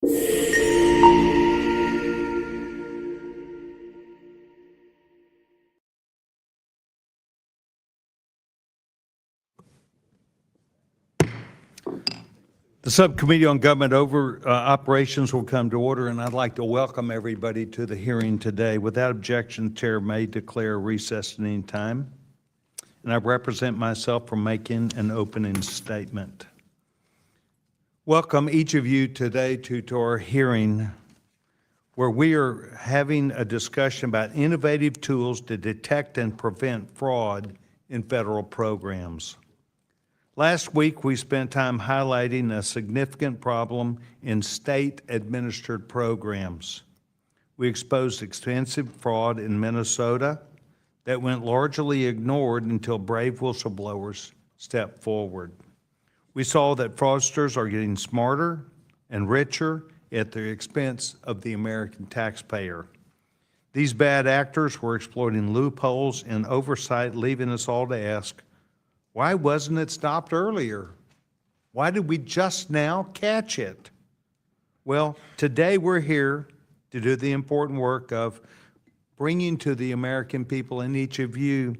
The Subcommittee on Government Operations will come to order, and I'd like to welcome everybody to the hearing today. Without objection, the Chair may declare recess at any time, and I represent myself for making an opening statement. Welcome each of you today to our hearing, where we are having a discussion about innovative tools to detect and prevent fraud in federal programs. Last week, we spent time highlighting a significant problem in state-administered programs. We exposed extensive fraud in Minnesota that went largely ignored until brave whistleblowers stepped forward. We saw that fraudsters are getting smarter and richer at the expense of the American taxpayer. These bad actors were exploiting loopholes in oversight, leaving us all to ask, why wasn't it stopped earlier? Why did we just now catch it? Well, today we're here to do the important work of bringing to the American people and each of you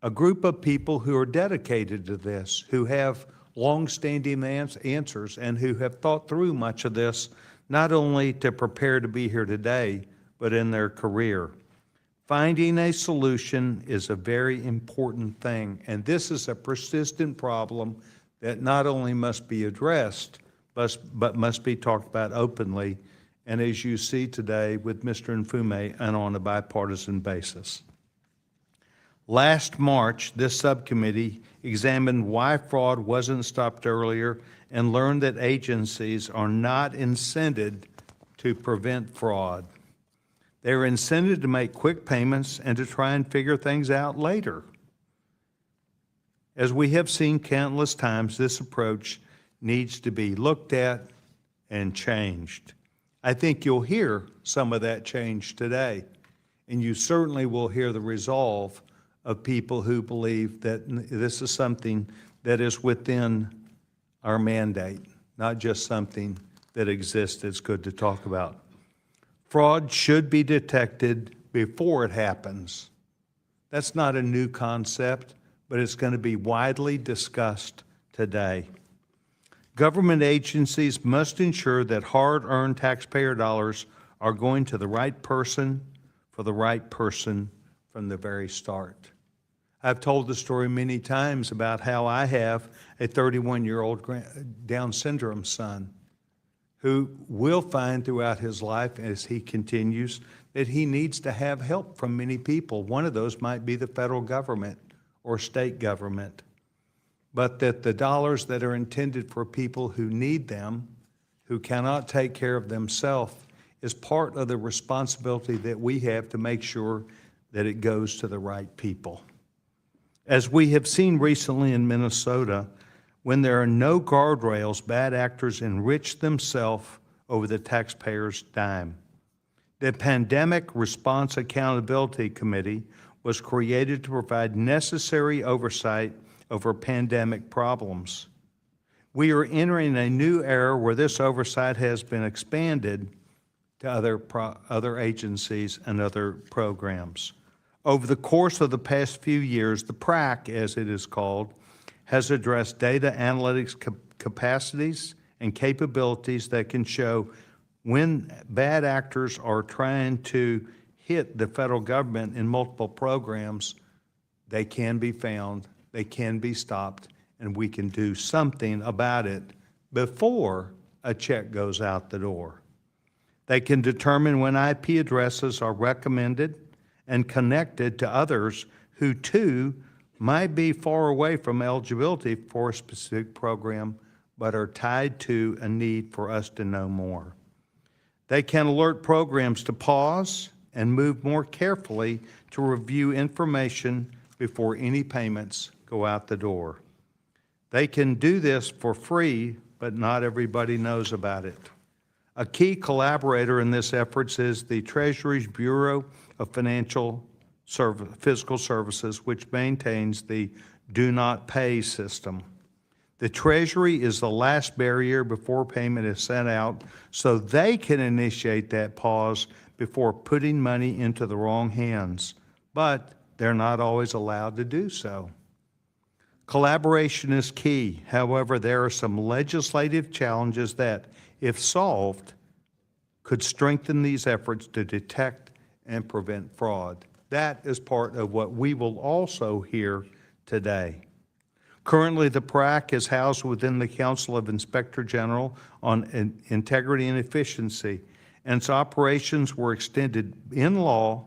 a group of people who are dedicated to this, who have long-standing answers and who have thought through much of this, not only to prepare to be here today, but in their career. Finding a solution is a very important thing, and this is a persistent problem that not only must be addressed, but must be talked about openly, and as you see today with Mr. Nfume, and on a bipartisan basis. Last March, this subcommittee examined why fraud wasn't stopped earlier and learned that agencies are not incented to prevent fraud. They're incented to make quick payments and to try and figure things out later. As we have seen countless times, this approach needs to be looked at and changed. I think you'll hear some of that change today, and you certainly will hear the resolve of people who believe that this is something that is within our mandate, not just something that exists that's good to talk about. Fraud should be detected before it happens. That's not a new concept, but it's going to be widely discussed today. Government agencies must ensure that hard-earned taxpayer dollars are going to the right person for the right person from the very start. I've told the story many times about how I have a 31-year-old Down syndrome son who will find throughout his life as he continues that he needs to have help from many people. One of those might be the federal government or state government, but that the dollars that are intended for people who need them, who cannot take care of themselves, is part of the responsibility that we have to make sure that it goes to the right people. As we have seen recently in Minnesota, when there are no guardrails, bad actors enrich themselves over the taxpayer's dime. The Pandemic Response Accountability Committee was created to provide necessary oversight over pandemic problems. We are entering a new era where this oversight has been expanded to other agencies and other programs. Over the course of the past few years, the PRAC, as it is called, has addressed data analytics capacities and capabilities that can show when bad actors are trying to hit the federal government in multiple programs, they can be found, they can be stopped, and we can do something about it before a check goes out the door. They can determine when IP addresses are recommended and connected to others who too might be far away from eligibility for a specific program, but are tied to a need for us to know more. They can alert programs to pause and move more carefully to review information before any payments go out the door. They can do this for free, but not everybody knows about it. A key collaborator in this effort is the Treasury's Bureau of Fiscal Services, which maintains the Do Not Pay system. The Treasury is the last barrier before payment is sent out, so they can initiate that pause before putting money into the wrong hands, but they're not always allowed to do so. Collaboration is key. However, there are some legislative challenges that, if solved, could strengthen these efforts to detect and prevent fraud. That is part of what we will also hear today. Currently, the PRAC is housed within the Council of Inspector General on Integrity and Efficiency, and its operations were extended in law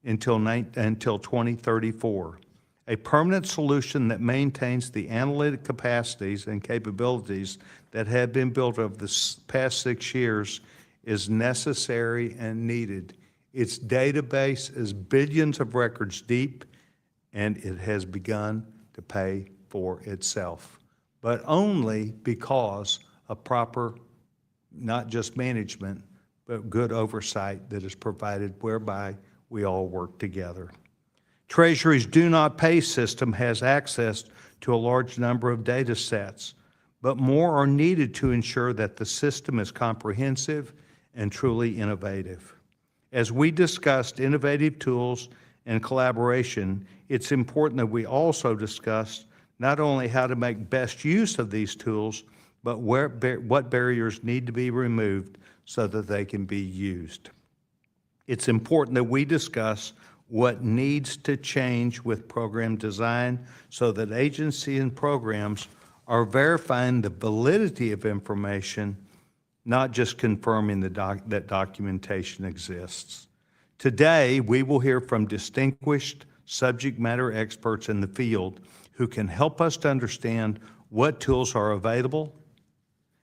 until 2034. A permanent solution that maintains the analytic capacities and capabilities that have been built over the past 6 years is necessary and needed. Its database is billions of records deep, and it has begun to pay for itself, but only because of proper, not just management, but good oversight that is provided whereby we all work together. Treasury's Do Not Pay system has access to a large number of data sets, but more are needed to ensure that the system is comprehensive and truly innovative. As we discussed innovative tools and collaboration, it's important that we also discuss not only how to make best use of these tools, but what barriers need to be removed so that they can be used. It's important that we discuss what needs to change with program design so that agencies and programs are verifying the validity of information, not just confirming that documentation exists. Today, we will hear from distinguished subject matter experts in the field who can help us to understand what tools are available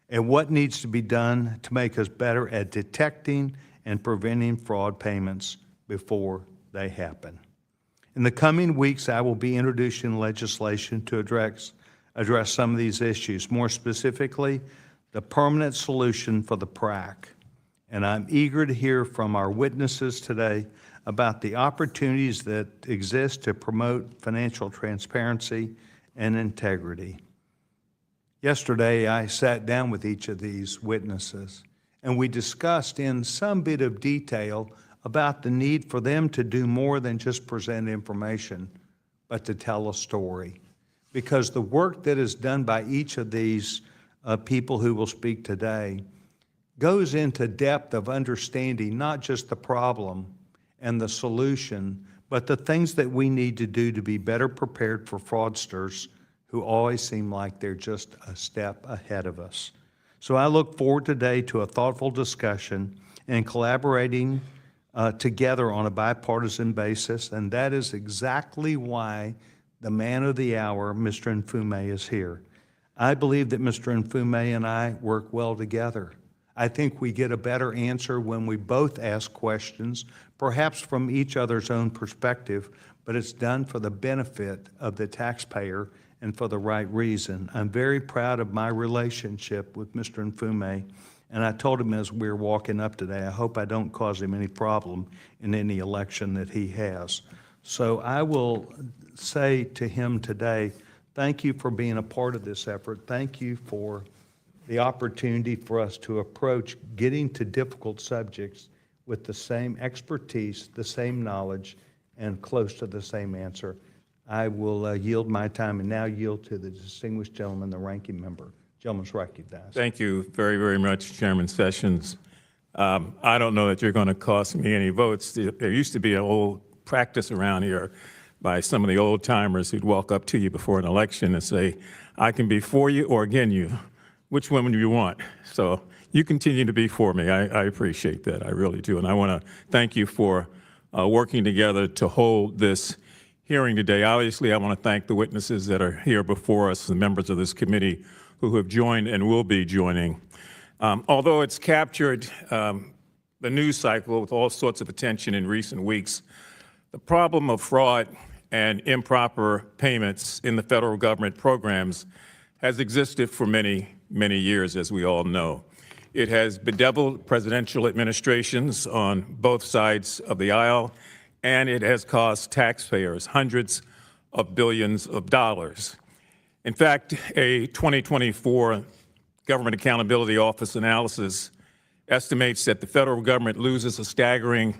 and what needs to be done to make us better at detecting and preventing fraud payments before they happen. In the coming weeks, I will be introducing legislation to address some of these issues, more specifically, the permanent solution for the PRAC. And I'm eager to hear from our witnesses today about the opportunities that exist to promote financial transparency and integrity. Yesterday, I sat down with each of these witnesses, and we discussed in some bit of detail about the need for them to do more than just present information, but to tell a story. Because the work that is done by each of these people who will speak today goes into depth of understanding not just the problem and the solution, but the things that we need to do to be better prepared for fraudsters who always seem like they're just a step ahead of us. So I look forward today to a thoughtful discussion and collaborating together on a bipartisan basis, and that is exactly why the man of the hour, Mr. Mfume, is here. I believe that Mr. Mfume and I work well together. I think we get a better answer when we both ask questions, perhaps from each other's own perspective, but it's done for the benefit of the taxpayer and for the right reason. I'm very proud of my relationship with Mr. Mfume, and I told him as we were walking up today, I hope I don't cause him any problem in any election that he has. So I will say to him today, thank you for being a part of this effort. Thank you for the opportunity for us to approach getting to difficult subjects with the same expertise, the same knowledge, and close to the same answer. I will yield my time and now yield to the distinguished gentleman, the ranking member. Gentleman's recognized. Thank you very, very much, Chairman Sessions. I don't know that you're going to cost me any votes. There used to be an old practice around here by some of the old timers who'd walk up to you before an election and say, I can be for you or against you. Which one do you want? So you continue to be for me. I appreciate that. I really do. And I want to thank you for working together to hold this hearing today. Obviously, I want to thank the witnesses that are here before us, the members of this committee who have joined and will be joining. Although it's captured the news cycle with all sorts of attention in recent weeks, the problem of fraud and improper payments in the federal government programs has existed for many, many years, as we all know. It has bedeviled presidential administrations on both sides of the aisle, and it has cost taxpayers hundreds of billions of dollars. In fact, a 2024 Government Accountability Office analysis estimates that the federal government loses a staggering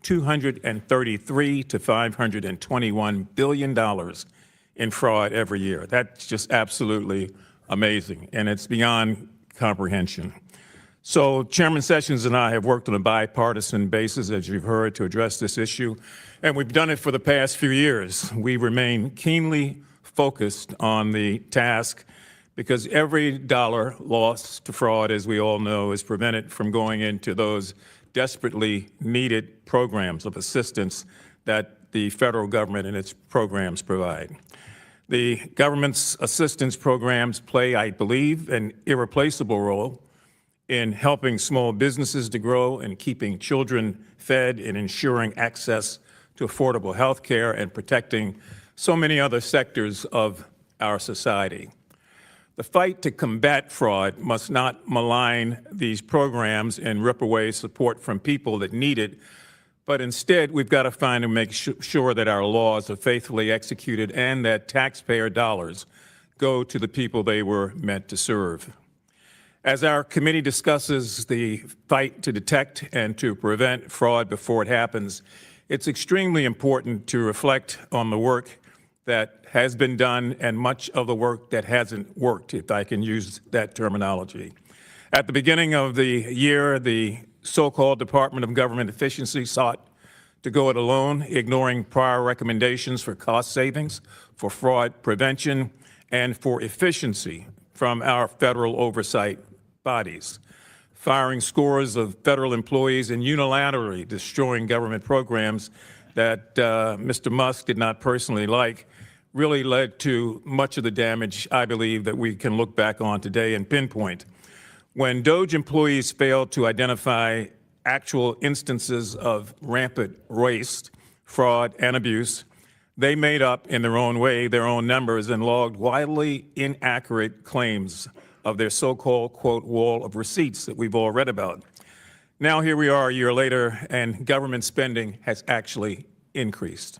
$233 to $521 billion in fraud every year. That's just absolutely amazing, and it's beyond comprehension. So Chairman Sessions and I have worked on a bipartisan basis, as you've heard, to address this issue, and we've done it for the past few years. We remain keenly focused on the task because every dollar lost to fraud, as we all know, is prevented from going into those desperately needed programs of assistance that the federal government and its programs provide. The government's assistance programs play, I believe, an irreplaceable role in helping small businesses to grow and keeping children fed and ensuring access to affordable health care and protecting so many other sectors of our society. The fight to combat fraud must not malign these programs and rip away support from people that need it, but instead we've got to find and make sure that our laws are faithfully executed and that taxpayer dollars go to the people they were meant to serve. As our committee discusses the fight to detect and to prevent fraud before it happens, it's extremely important to reflect on the work that has been done and much of the work that hasn't worked, if I can use that terminology. At the beginning of the year, the so-called Department of Government Efficiency sought to go it alone, ignoring prior recommendations for cost savings, for fraud prevention, and for efficiency from our federal oversight bodies, firing scores of federal employees and unilaterally destroying government programs that Mr. Musk did not personally like, really led to much of the damage, I believe, that we can look back on today and pinpoint. When DOJ employees failed to identify actual instances of rampant waste, fraud, and abuse, they made up in their own way their own numbers and logged wildly inaccurate claims of their so-called, quote, wall of receipts that we've all read about. Now here we are a year later, and government spending has actually increased.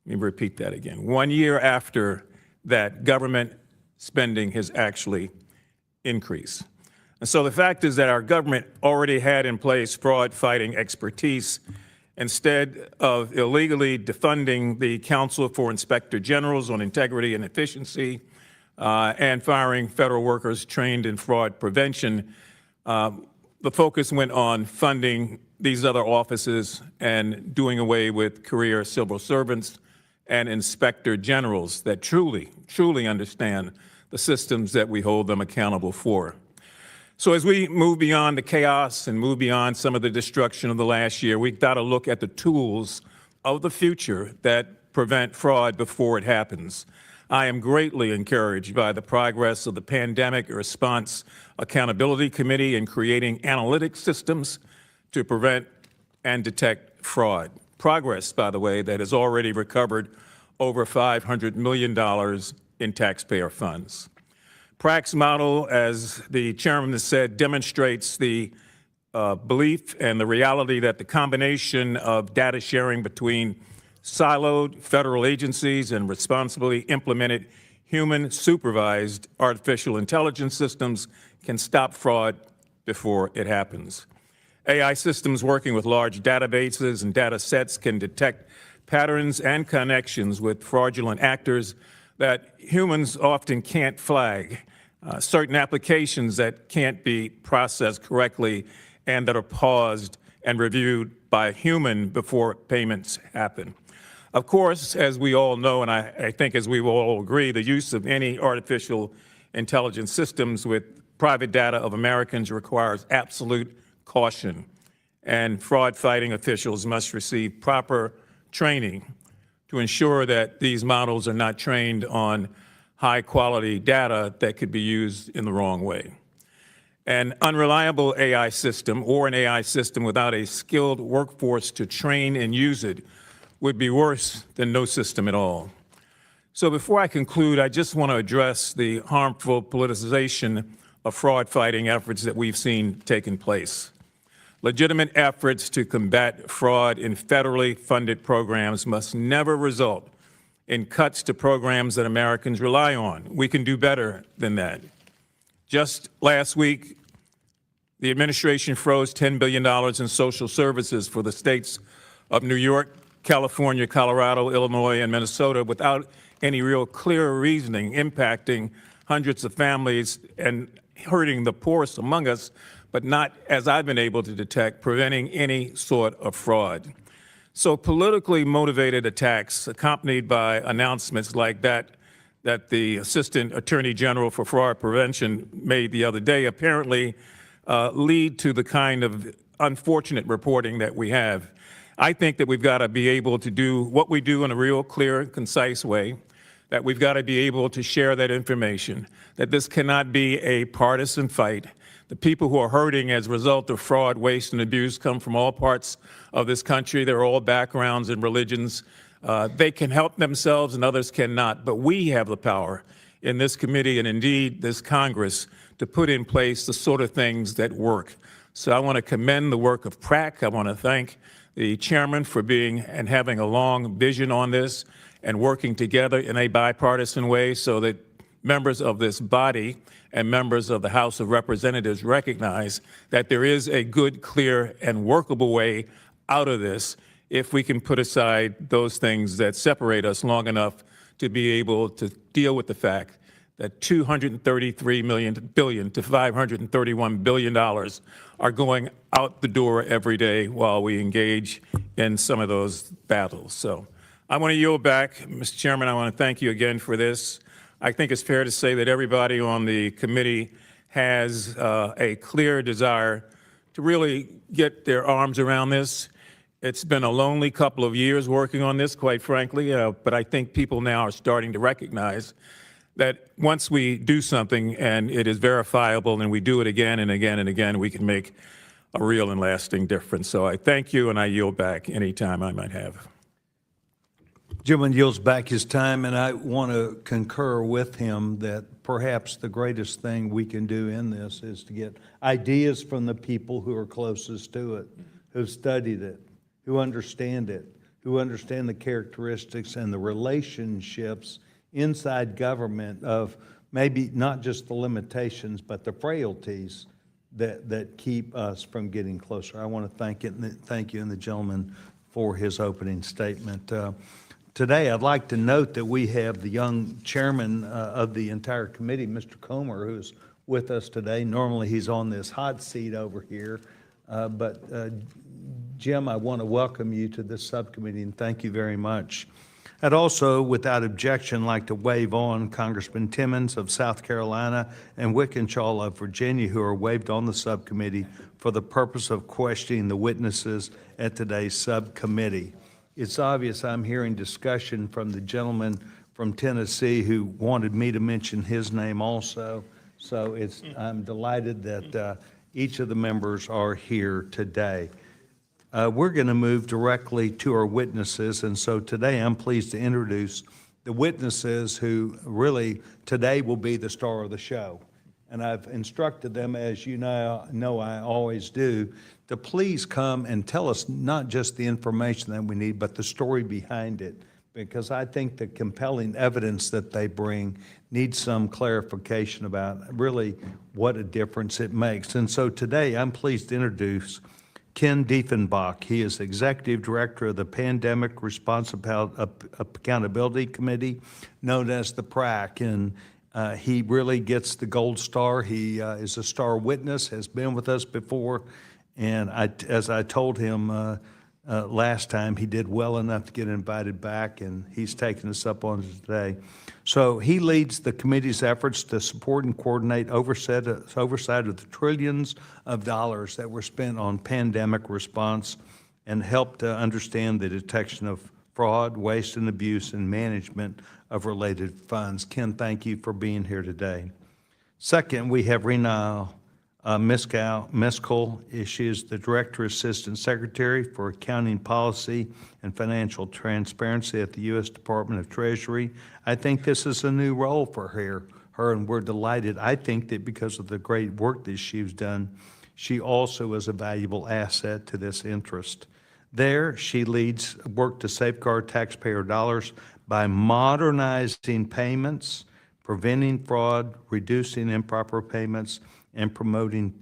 Let me repeat that again. 1 year after that, government spending has actually increased. And so the fact is that our government already had in place fraud-fighting expertise. Instead of illegally defunding the Council for Inspector Generals on Integrity and Efficiency and firing federal workers trained in fraud prevention, the focus went on funding these other offices and doing away with career civil servants and inspector generals that truly, truly understand the systems that we hold them accountable for. So as we move beyond the chaos and move beyond some of the destruction of the last year, we've got to look at the tools of the future that prevent fraud before it happens. I am greatly encouraged by the progress of the Pandemic Response Accountability Committee in creating analytic systems to prevent and detect fraud. Progress, by the way, that has already recovered over $500 million in taxpayer funds. PRAC's model, as the chairman has said, demonstrates the belief and the reality that the combination of data sharing between siloed federal agencies and responsibly implemented human-supervised artificial intelligence systems can stop fraud before it happens. AI systems working with large databases and data sets can detect patterns and connections with fraudulent actors that humans often can't flag, certain applications that can't be processed correctly and that are paused and reviewed by a human before payments happen. Of course, as we all know, and I think as we will all agree, the use of any artificial intelligence systems with private data of Americans requires absolute caution, and fraud-fighting officials must receive proper training to ensure that these models are not trained on high-quality data that could be used in the wrong way. An unreliable AI system or an AI system without a skilled workforce to train and use it would be worse than no system at all. So before I conclude, I just want to address the harmful politicization of fraud-fighting efforts that we've seen taking place. Legitimate efforts to combat fraud in federally funded programs must never result in cuts to programs that Americans rely on. We can do better than that. Just last week, the administration froze $10 billion in social services for the states of New York, California, Colorado, Illinois, and Minnesota without any real clear reasoning, impacting hundreds of families and hurting the poorest among us, but not, as I've been able to detect, preventing any sort of fraud. So politically motivated attacks accompanied by announcements like that the Assistant Attorney General for Fraud Prevention made the other day apparently lead to the kind of unfortunate reporting that we have. I think that we've got to be able to do what we do in a real clear and concise way, that we've got to be able to share that information, that this cannot be a partisan fight. The people who are hurting as a result of fraud, waste, and abuse come from all parts of this country. They're all backgrounds and religions. They can help themselves and others cannot, but we have the power in this committee and indeed this Congress to put in place the sort of things that work. So I want to commend the work of PRAC. I want to thank the chairman for being and having a long vision on this and working together in a bipartisan way so that members of this body and members of the House of Representatives recognize that there is a good, clear, and workable way out of this if we can put aside those things that separate us long enough to be able to deal with the fact that $233 billion to $531 billion are going out the door every day while we engage in some of those battles. So I want to yield back. Mr. Chairman, I want to thank you again for this. I think it's fair to say that everybody on the committee has a clear desire to really get their arms around this. It's been a lonely couple of years working on this, quite frankly, but I think people now are starting to recognize that once we do something and it is verifiable and we do it again and again and again, we can make a real and lasting difference. So I thank you, and I yield back any time I might have. Gentleman yields back his time, and I want to concur with him that perhaps the greatest thing we can do in this is to get ideas from the people who are closest to it, who've studied it, who understand it, who understand the characteristics and the relationships inside government of maybe not just the limitations, but the frailties that keep us from getting closer. I want to thank you and the gentleman for his opening statement. Today, I'd like to note that we have the young chairman of the entire committee, Mr. Comer, who's with us today. Normally, he's on this hot seat over here. But Jim, I want to welcome you to this subcommittee and thank you very much. I'd also, without objection, like to wave on Congressman Timmons of South Carolina and Wickenshaw of Virginia, who are waived on the subcommittee for the purpose of questioning the witnesses at today's subcommittee. It's obvious I'm hearing discussion from the gentleman from Tennessee who wanted me to mention his name also. So I'm delighted that each of the members are here today. We're going to move directly to our witnesses, and so today I'm pleased to introduce the witnesses who really today will be the star of the show. And I've instructed them, as you know I always do, to please come and tell us not just the information that we need, but the story behind it, because I think the compelling evidence that they bring needs some clarification about really what a difference it makes. And so today I'm pleased to introduce Ken Diefenbach. He is Executive Director of the Pandemic Response Accountability Committee, known as the PRAC, and he really gets the gold star. He is a star witness, has been with us before, and as I told him last time, he did well enough to get invited back, and he's taken us up on it today. So he leads the committee's efforts to support and coordinate oversight of the trillions of dollars that were spent on pandemic response and help to understand the detection of fraud, waste, and abuse and management of related funds. Ken, thank you for being here today. Second, we have Rena Miskell. She is the Director Assistant Secretary for Accounting Policy and Financial Transparency at the U.S. Department of Treasury. I think this is a new role for her, and we're delighted. I think that because of the great work that she's done, she also is a valuable asset to this interest. There, she leads work to safeguard taxpayer dollars by modernizing payments, preventing fraud, reducing improper payments, and promoting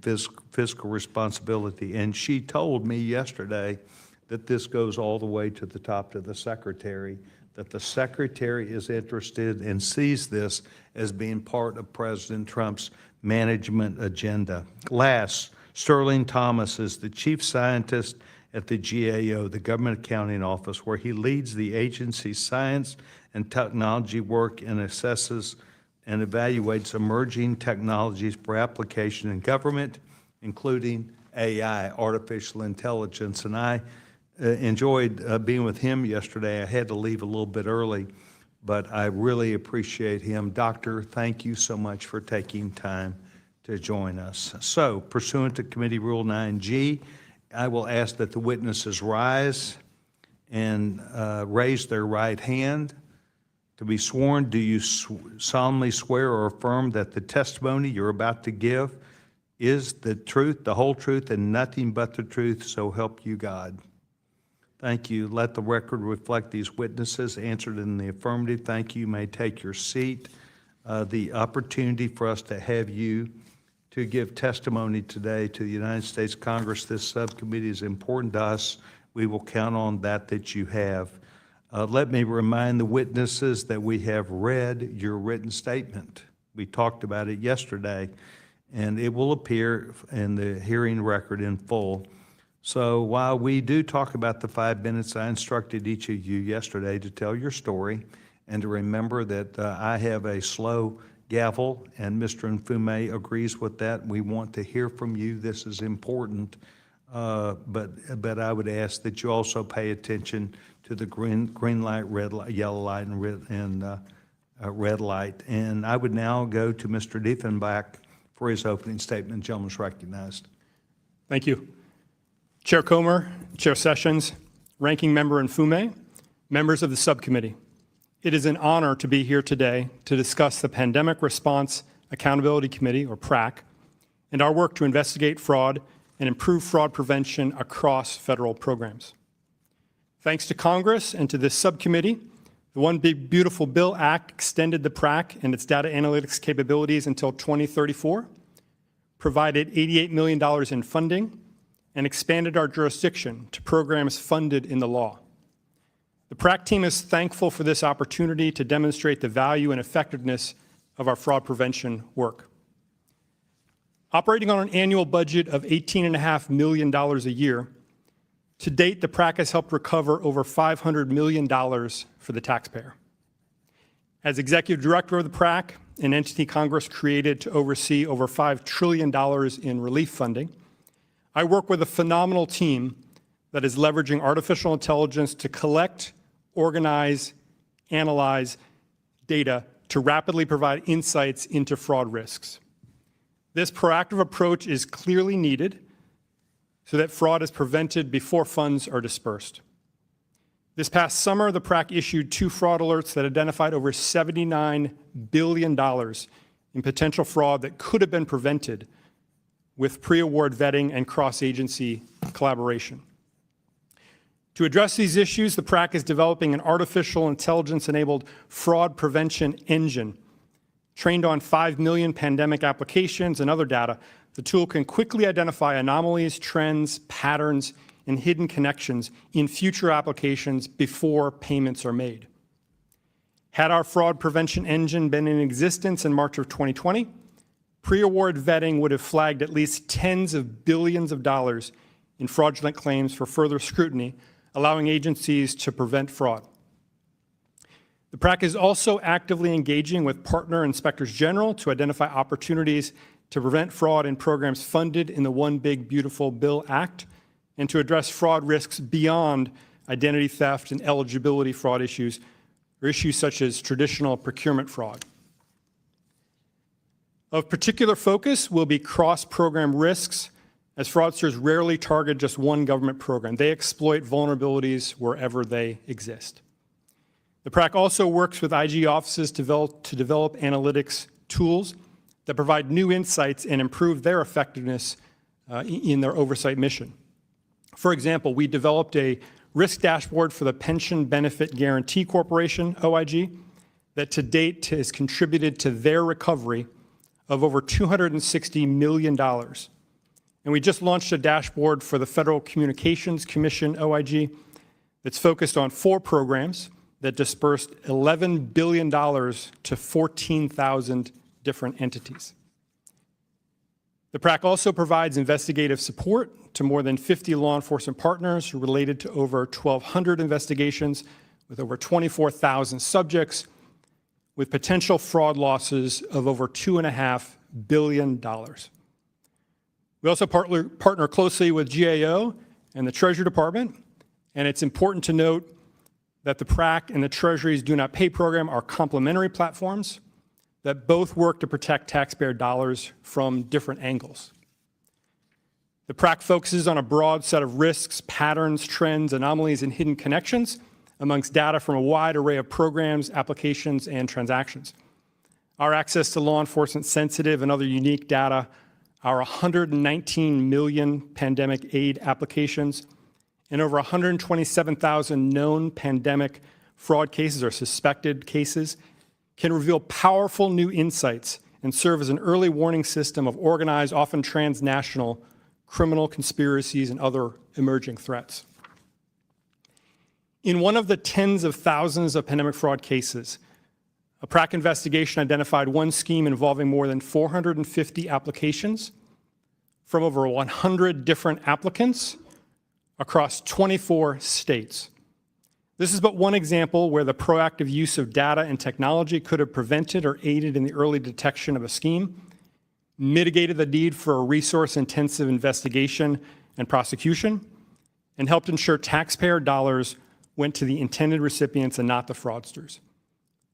fiscal responsibility. And she told me yesterday that this goes all the way to the top to the secretary, that the secretary is interested and sees this as being part of President Trump's management agenda. Last, Sterling Thomas is the chief scientist at the GAO, the Government Accounting Office, where he leads the agency's science and technology work and assesses and evaluates emerging technologies for application in government, including AI, artificial intelligence. And I enjoyed being with him yesterday. I had to leave a little bit early, but I really appreciate him. Doctor, thank you so much for taking time to join us. So, pursuant to Committee Rule 9G, I will ask that the witnesses rise and raise their right hand. To be sworn, do you solemnly swear or affirm that the testimony you're about to give is the truth, the whole truth, and nothing but the truth, so help you God? Thank you. Let the record reflect these witnesses answered in the affirmative. Thank you. You may take your seat. The opportunity for us to have you to give testimony today to the United States Congress, this subcommittee is important to us. We will count on that you have. Let me remind the witnesses that we have read your written statement. We talked about it yesterday, and it will appear in the hearing record in full. So while we do talk about the 5 minutes, I instructed each of you yesterday to tell your story and to remember that I have a slow gavel, and Mr. Nfume agrees with that. We want to hear from you. This is important, but I would ask that you also pay attention to the green light, red light, yellow light, and red light. And I would now go to Mr. Diefenbach for his opening statement. The gentleman is recognized. Thank you. Chair Comer, Chair Sessions, Ranking Member Nfume, members of the subcommittee. It is an honor to be here today to discuss the Pandemic Response Accountability Committee, or PRAC, and our work to investigate fraud and improve fraud prevention across federal programs. Thanks to Congress and to this subcommittee, the One Big Beautiful Bill Act extended the PRAC and its data analytics capabilities until 2034, provided $88 million in funding, and expanded our jurisdiction to programs funded in the law. The PRAC team is thankful for this opportunity to demonstrate the value and effectiveness of our fraud prevention work. Operating on an annual budget of $18.5 million a year, to date, the PRAC has helped recover over $500 million for the taxpayer. As executive director of the PRAC, an entity Congress created to oversee over $5 trillion in relief funding, I work with a phenomenal team that is leveraging artificial intelligence to collect, organize, analyze data to rapidly provide insights into fraud risks. This proactive approach is clearly needed so that fraud is prevented before funds are dispersed. This past summer, the PRAC issued 2 fraud alerts that identified over $79 billion in potential fraud that could have been prevented with pre-award vetting and cross-agency collaboration. To address these issues, the PRAC is developing an artificial intelligence-enabled fraud prevention engine. Trained on 5 million pandemic applications and other data, the tool can quickly identify anomalies, trends, patterns, and hidden connections in future applications before payments are made. Had our fraud prevention engine been in existence in March of 2020, pre-award vetting would have flagged at least tens of billions of dollars in fraudulent claims for further scrutiny, allowing agencies to prevent fraud. The PRAC is also actively engaging with partner inspectors general to identify opportunities to prevent fraud in programs funded in the One Big Beautiful Bill Act and to address fraud risks beyond identity theft and eligibility fraud issues, or issues such as traditional procurement fraud. Of particular focus will be cross-program risks, as fraudsters rarely target just one government program. They exploit vulnerabilities wherever they exist. The PRAC also works with IG offices to develop analytics tools that provide new insights and improve their effectiveness in their oversight mission. For example, we developed a risk dashboard for the Pension Benefit Guaranty Corporation, OIG, that to date has contributed to their recovery of over $260 million. And we just launched a dashboard for the Federal Communications Commission, OIG, that's focused on 4 programs that dispersed $11 billion to 14,000 different entities. The PRAC also provides investigative support to more than 50 law enforcement partners related to over 1,200 investigations with over 24,000 subjects, with potential fraud losses of over $2.5 billion. We also partner closely with GAO and the Treasury Department, and it's important to note that the PRAC and the Treasury's Do Not Pay program are complementary platforms that both work to protect taxpayer dollars from different angles. The PRAC focuses on a broad set of risks, patterns, trends, anomalies, and hidden connections amongst data from a wide array of programs, applications, and transactions. Our access to law enforcement sensitive and other unique data, our 119 million pandemic aid applications, and over 127,000 known pandemic fraud cases or suspected cases can reveal powerful new insights and serve as an early warning system of organized, often transnational, criminal conspiracies and other emerging threats. In one of the tens of thousands of pandemic fraud cases, a PRAC investigation identified one scheme involving more than 450 applications from over 100 different applicants across 24 states. This is but one example where the proactive use of data and technology could have prevented or aided in the early detection of a scheme, mitigated the need for a resource-intensive investigation and prosecution, and helped ensure taxpayer dollars went to the intended recipients and not the fraudsters.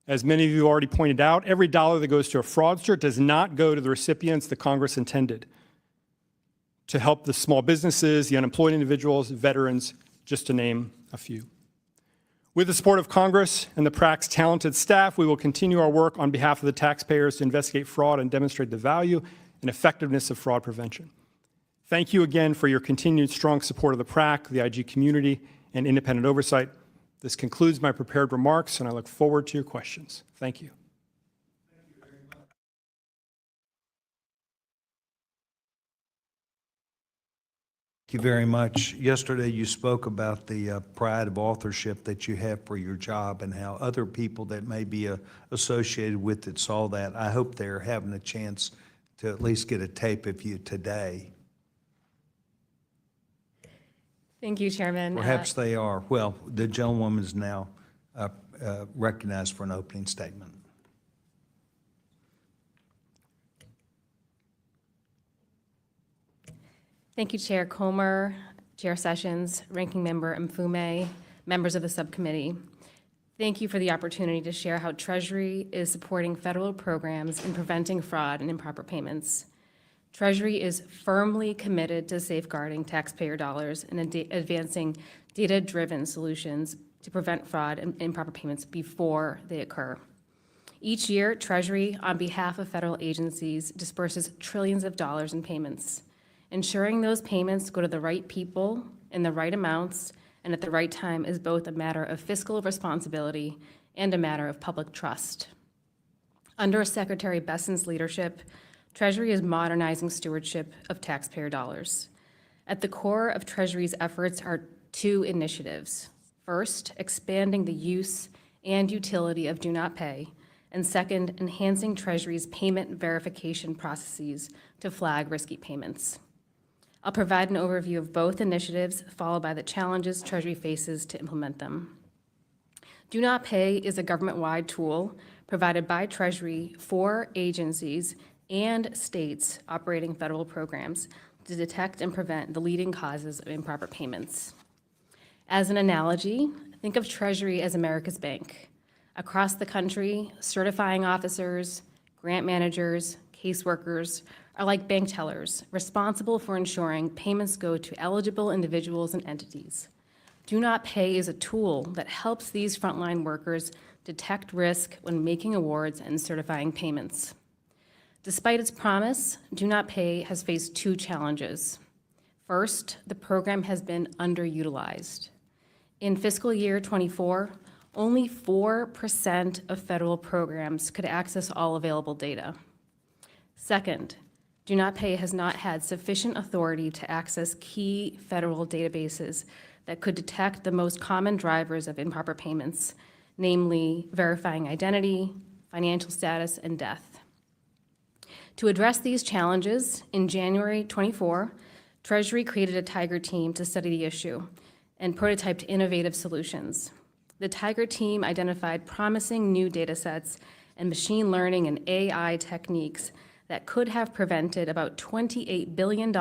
As many of you already pointed out, every dollar that goes to a fraudster does not go to the recipients that Congress intended to help the small businesses, the unemployed individuals, veterans, just to name a few. With the support of Congress and the PRAC's talented staff, we will continue our work on behalf of the taxpayers to investigate fraud and demonstrate the value and effectiveness of fraud prevention. Thank you again for your continued strong support of the PRAC, the IG community, and independent oversight. This concludes my prepared remarks, and I look forward to your questions. Thank you. Thank you very much. Yesterday, you spoke about the pride of authorship that you have for your job and how other people that may be associated with it saw that. I hope they're having a chance to at least get a tape of you today. Thank you, Chairman. Perhaps they are. Well, the gentlewoman is now recognized for an opening statement. Thank you, Chair Comer, Chair Sessions, Ranking Member Mfume, members of the subcommittee. Thank you for the opportunity to share how Treasury is supporting federal programs in preventing fraud and improper payments. Treasury is firmly committed to safeguarding taxpayer dollars and advancing data-driven solutions to prevent fraud and improper payments before they occur. Each year, Treasury, on behalf of federal agencies, disperses trillions of dollars in payments. Ensuring those payments go to the right people in the right amounts and at the right time is both a matter of fiscal responsibility and a matter of public trust. Under Secretary Besson's leadership, Treasury is modernizing stewardship of taxpayer dollars. At the core of Treasury's efforts are 2 initiatives. First, expanding the use and utility of Do Not Pay, and second, enhancing Treasury's payment verification processes to flag risky payments. I'll provide an overview of both initiatives, followed by the challenges Treasury faces to implement them. Do Not Pay is a government-wide tool provided by Treasury for agencies and states operating federal programs to detect and prevent the leading causes of improper payments. As an analogy, think of Treasury as America's bank. Across the country, certifying officers, grant managers, caseworkers are like bank tellers, responsible for ensuring payments go to eligible individuals and entities. Do Not Pay is a tool that helps these frontline workers detect risk when making awards and certifying payments. Despite its promise, Do Not Pay has faced 2 challenges. First, the program has been underutilized. In fiscal year '24, only 4% of federal programs could access all available data. Second, Do Not Pay has not had sufficient authority to access key federal databases that could detect the most common drivers of improper payments, namely verifying identity, financial status, and death. To address these challenges, in January '24, Treasury created a Tiger team to study the issue and prototyped innovative solutions. The Tiger team identified promising new data sets and machine learning and AI techniques that could have prevented about $28 billion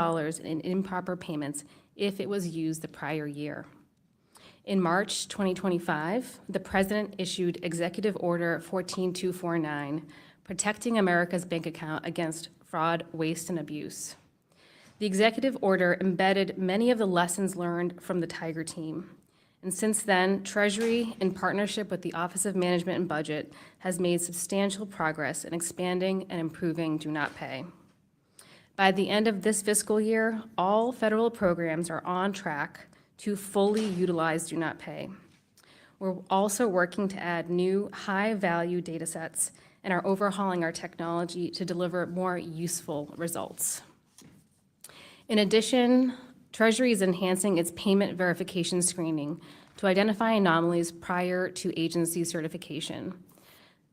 in improper payments if it was used the prior year. In March 2025, the President issued Executive Order 14249, Protecting America's Bank Account Against Fraud, Waste, and Abuse. The executive order embedded many of the lessons learned from the Tiger team. And since then, Treasury, in partnership with the Office of Management and Budget, has made substantial progress in expanding and improving Do Not Pay. By the end of this fiscal year, all federal programs are on track to fully utilize Do Not Pay. We're also working to add new high-value data sets and are overhauling our technology to deliver more useful results. In addition, Treasury is enhancing its payment verification screening to identify anomalies prior to agency certification.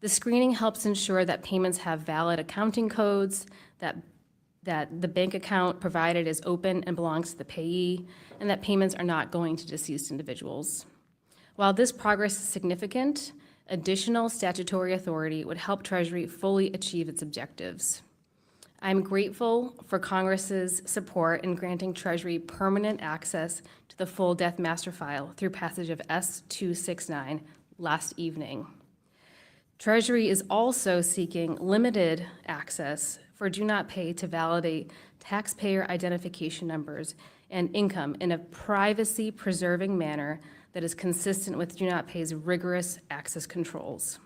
The screening helps ensure that payments have valid accounting codes, that the bank account provided is open and belongs to the payee, and that payments are not going to deceased individuals. While this progress is significant, additional statutory authority would help Treasury fully achieve its objectives. I'm grateful for Congress's support in granting Treasury permanent access to the full death master file through passage of S269 last evening. Treasury is also seeking limited access for Do Not Pay to validate taxpayer identification numbers and income in a privacy-preserving manner that is consistent with Do Not Pay's rigorous access controls.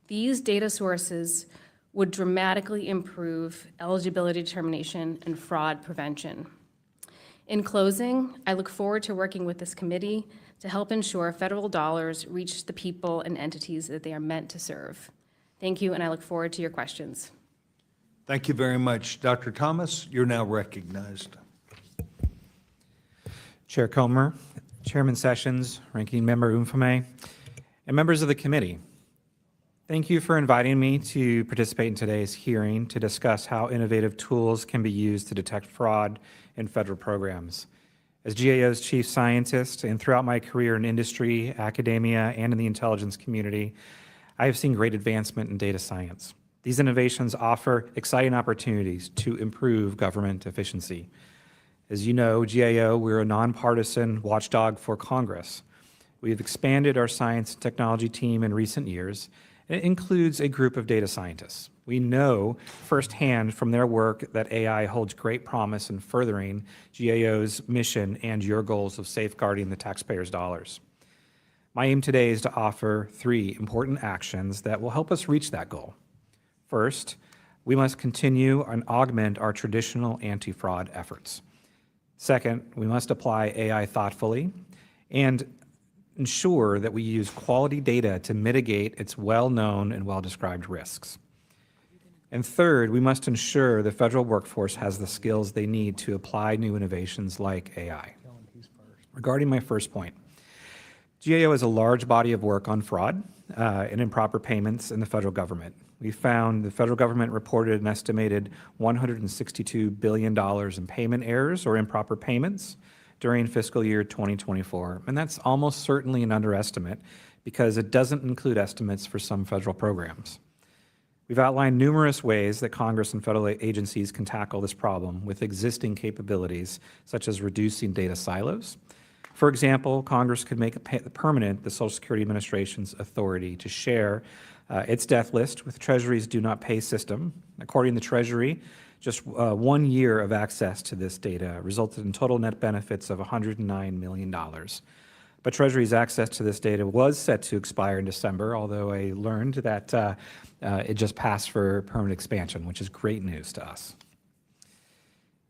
These data sources would dramatically improve eligibility determination and fraud prevention. In closing, I look forward to working with this committee to help ensure federal dollars reach the people and entities that they are meant to serve. Thank you, and I look forward to your questions. Thank you very much. Dr. Thomas, you're now recognized. Chair Comer, Chairman Sessions, Ranking Member Umfame, and members of the committee. Thank you for inviting me to participate in today's hearing to discuss how innovative tools can be used to detect fraud in federal programs. As GAO's chief scientist and throughout my career in industry, academia, and in the intelligence community, I have seen great advancement in data science. These innovations offer exciting opportunities to improve government efficiency. As you know, GAO, we're a nonpartisan watchdog for Congress. We have expanded our science and technology team in recent years. It includes a group of data scientists. We know firsthand from their work that AI holds great promise in furthering GAO's mission and your goals of safeguarding the taxpayers' dollars. My aim today is to offer 3 important actions that will help us reach that goal. First, we must continue and augment our traditional anti-fraud efforts. Second, we must apply AI thoughtfully and ensure that we use quality data to mitigate its well-known and well-described risks. And third, we must ensure the federal workforce has the skills they need to apply new innovations like AI. Regarding my first point, GAO has a large body of work on fraud and improper payments in the federal government. We found the federal government reported an estimated $162 billion in payment errors or improper payments during fiscal year 2024, and that's almost certainly an underestimate because it doesn't include estimates for some federal programs. We've outlined numerous ways that Congress and federal agencies can tackle this problem with existing capabilities, such as reducing data silos. For example, Congress could make permanent the Social Security Administration's authority to share its death list with Treasury's Do Not Pay system. According to Treasury, just 1 year of access to this data resulted in total net benefits of $109 million. But Treasury's access to this data was set to expire in December, although I learned that it just passed for permanent expansion, which is great news to us.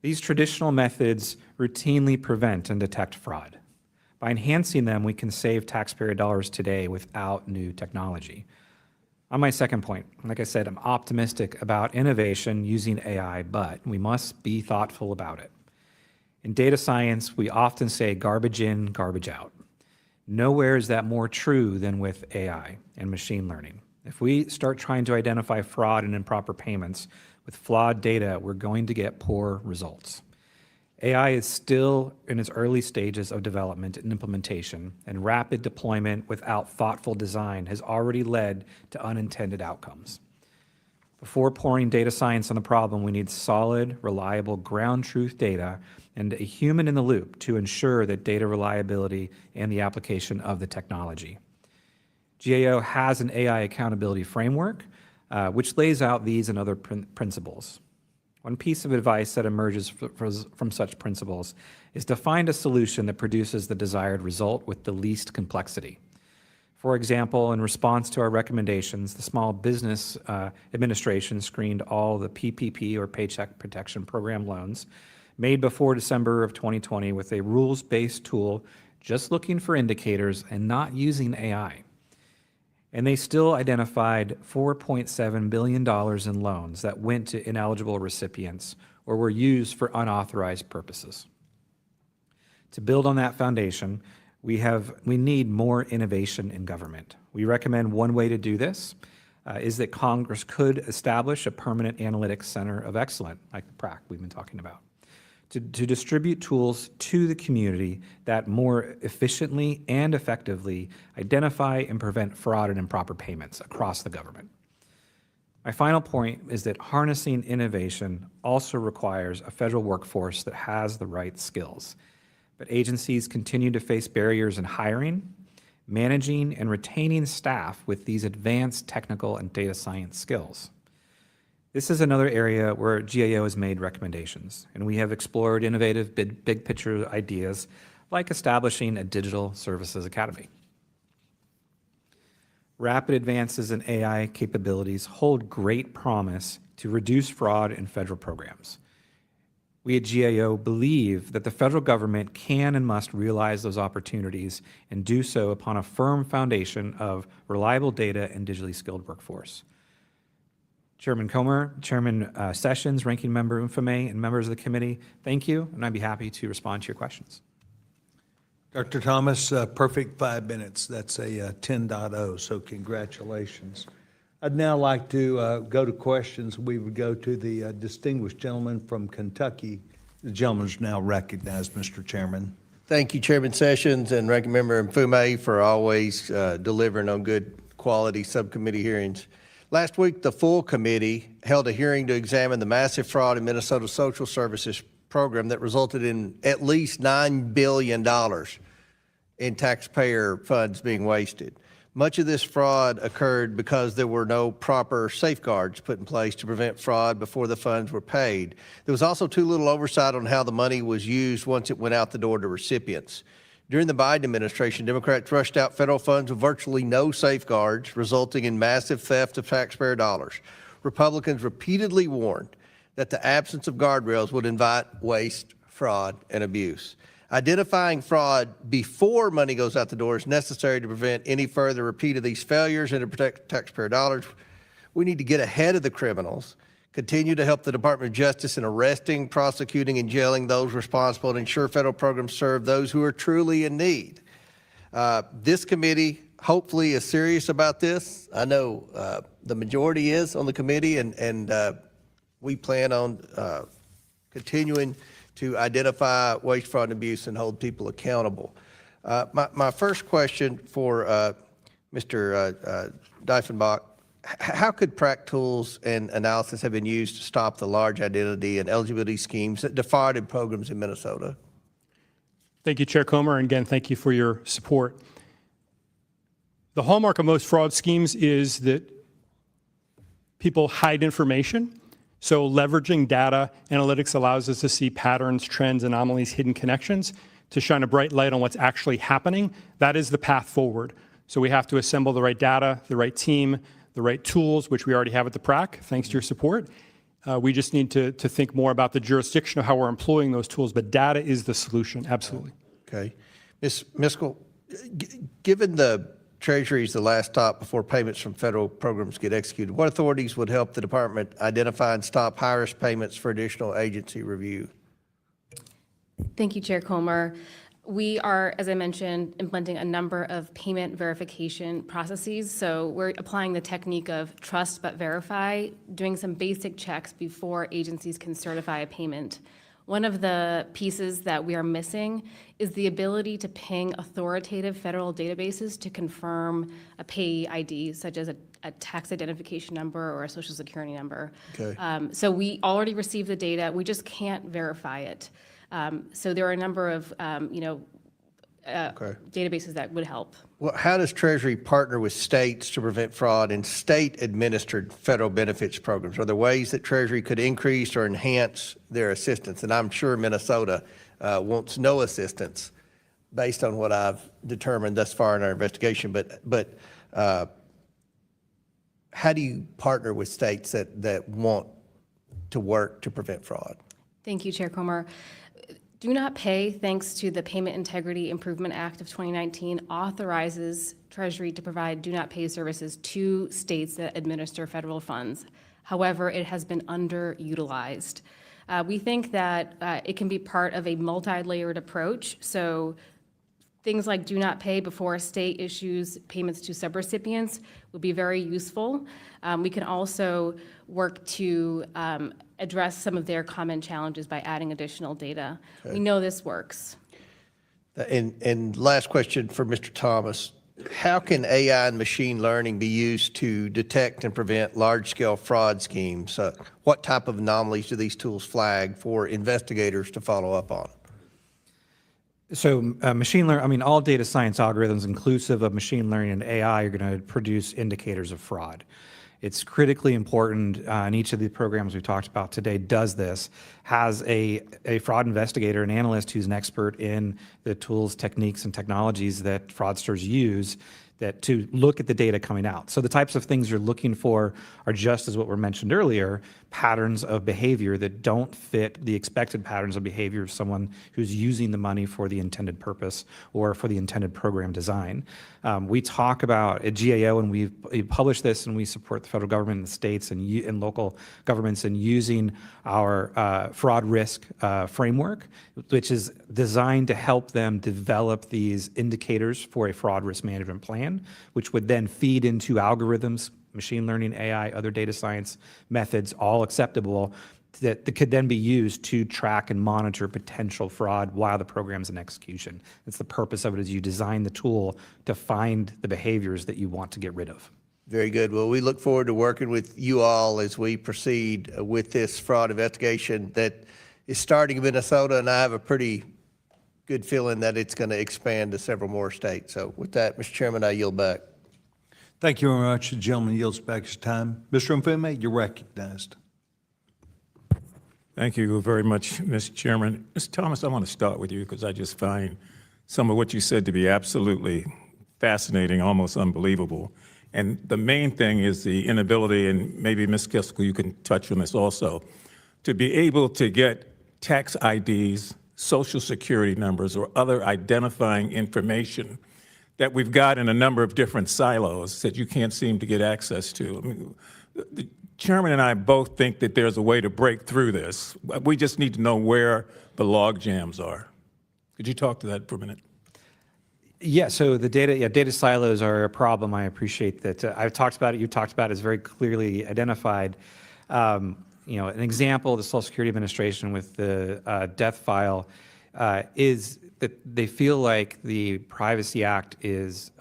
These traditional methods routinely prevent and detect fraud. By enhancing them, we can save taxpayer dollars today without new technology. On my second point, like I said, I'm optimistic about innovation using AI, but we must be thoughtful about it. In data science, we often say garbage in, garbage out. Nowhere is that more true than with AI and machine learning. If we start trying to identify fraud and improper payments with flawed data, we're going to get poor results. AI is still in its early stages of development and implementation, and rapid deployment without thoughtful design has already led to unintended outcomes. Before pouring data science on the problem, we need solid, reliable, ground truth data and a human in the loop to ensure that data reliability and the application of the technology. GAO has an AI accountability framework, which lays out these and other principles. One piece of advice that emerges from such principles is to find a solution that produces the desired result with the least complexity. For example, in response to our recommendations, the Small Business Administration screened all the PPP or Paycheck Protection Program loans made before December of 2020 with a rules-based tool, just looking for indicators and not using AI. And they still identified $4.7 billion in loans that went to ineligible recipients or were used for unauthorized purposes. To build on that foundation, we need more innovation in government. We recommend one way to do this is that Congress could establish a permanent analytics center of excellence, like the PRAC we've been talking about, to distribute tools to the community that more efficiently and effectively identify and prevent fraud and improper payments across the government. My final point is that harnessing innovation also requires a federal workforce that has the right skills. But agencies continue to face barriers in hiring, managing, and retaining staff with these advanced technical and data science skills. This is another area where GAO has made recommendations, and we have explored innovative big picture ideas like establishing a digital services academy. Rapid advances in AI capabilities hold great promise to reduce fraud in federal programs. We at GAO believe that the federal government can and must realize those opportunities and do so upon a firm foundation of reliable data and digitally skilled workforce. Chairman Comer, Chairman Sessions, Ranking Member Mfume, and members of the committee, thank you, and I'd be happy to respond to your questions. Dr. Thomas, perfect 5 minutes. That's a 10.0, so congratulations. I'd now like to go to questions. We would go to the distinguished gentleman from Kentucky. The gentleman is now recognized, Mr. Chairman. Thank you, Chairman Sessions and Ranking Member Mfume, for always delivering on good quality subcommittee hearings. Last week, the full committee held a hearing to examine the massive fraud in Minnesota's social services program that resulted in at least $9 billion in taxpayer funds being wasted. Much of this fraud occurred because there were no proper safeguards put in place to prevent fraud before the funds were paid. There was also too little oversight on how the money was used once it went out the door to recipients. During the Biden administration, Democrats rushed out federal funds with virtually no safeguards, resulting in massive theft of taxpayer dollars. Republicans repeatedly warned that the absence of guardrails would invite waste, fraud, and abuse. Identifying fraud before money goes out the door is necessary to prevent any further repeat of these failures and to protect taxpayer dollars. We need to get ahead of the criminals, continue to help the Department of Justice in arresting, prosecuting, and jailing those responsible, and ensure federal programs serve those who are truly in need. This committee hopefully is serious about this. I know the majority is on the committee, and we plan on continuing to identify waste, fraud, and abuse and hold people accountable. My first question for Mr. Diefenbach: how could PRAC tools and analysis have been used to stop the large identity and eligibility schemes that defrauded programs in Minnesota? Thank you, Chair Comer, and again, thank you for your support. The hallmark of most fraud schemes is that people hide information. So leveraging data analytics allows us to see patterns, trends, anomalies, hidden connections, to shine a bright light on what's actually happening. That is the path forward. So we have to assemble the right data, the right team, the right tools, which we already have at the PRAC, thanks to your support, We just need to think more about the jurisdiction of how we're employing those tools, but data is the solution, absolutely. Okay. Ms. Miskell, given the Treasury is the last stop before payments from federal programs get executed, what authorities would help the department identify and stop high-risk payments for additional agency review? Thank you, Chair Comer. We are, as I mentioned, implementing a number of payment verification processes. So we're applying the technique of trust but verify, doing some basic checks before agencies can certify a payment. One of the pieces that we are missing is the ability to ping authoritative federal databases to confirm a payee ID, such as a tax identification number or a social security number. Okay. So we already received the data, we just can't verify it. So there are a number of, Okay. databases that would help. Well, how does Treasury partner with states to prevent fraud in state-administered federal benefits programs? Are there ways that Treasury could increase or enhance their assistance? And I'm sure Minnesota wants no assistance based on what I've determined thus far in our investigation. But how do you partner with states that want to work to prevent fraud? Thank you, Chair Comer. Do Not Pay, thanks to the Payment Integrity Improvement Act of 2019, authorizes Treasury to provide do not pay services to states that administer federal funds. However, it has been underutilized. We think that it can be part of a multi-layered approach. So things like do not pay before a state issues payments to subrecipients would be very useful. We can also work to address some of their common challenges by adding additional data. Okay. We know this works. And last question for Mr. Thomas. How can AI and machine learning be used to detect and prevent large-scale fraud schemes? What type of anomalies do these tools flag for investigators to follow up on? So machine learning, I mean, all data science algorithms, inclusive of machine learning and AI, are going to produce indicators of fraud. It's critically important, and each of the programs we talked about today does this, has a fraud investigator, an analyst who's an expert in the tools, techniques, and technologies that fraudsters use that to look at the data coming out. So the types of things you're looking for are just as what were mentioned earlier, patterns of behavior that don't fit the expected patterns of behavior of someone who's using the money for the intended purpose or for the intended program design. We talk about at GAO, and we publish this, and we support the federal government and the states and local governments in using our fraud risk framework, which is designed to help them develop these indicators for a fraud risk management plan, which would then feed into algorithms, machine learning, AI, other data science methods, all acceptable, that could then be used to track and monitor potential fraud while the program's in execution. That's the purpose of it, is you design the tool to find the behaviors that you want to get rid of. Very good. Well, we look forward to working with you all as we proceed with this fraud investigation that is starting in Minnesota, and I have a pretty good feeling that it's going to expand to several more states. So with that, Mr. Chairman, I yield back. Thank you very much. The gentleman yields back his time. Mr. Mfume, you're recognized. Thank you very much, Mr. Chairman. Mr. Thomas, I want to start with you because I just find some of what you said to be absolutely fascinating, almost unbelievable. And the main thing is the inability, and maybe Ms. Kiskell, you can touch on this also, to be able to get tax IDs, social security numbers, or other identifying information that we've got in a number of different silos that you can't seem to get access to. I mean, the Chairman and I both think that there's a way to break through this. We just need to know where the log jams are. Could you talk to that for a minute? Yeah, so the data silos are a problem. I appreciate that. I've talked about it, you talked about it, it's very clearly identified. An example, the Social Security Administration with the death file is that they feel like the Privacy Act is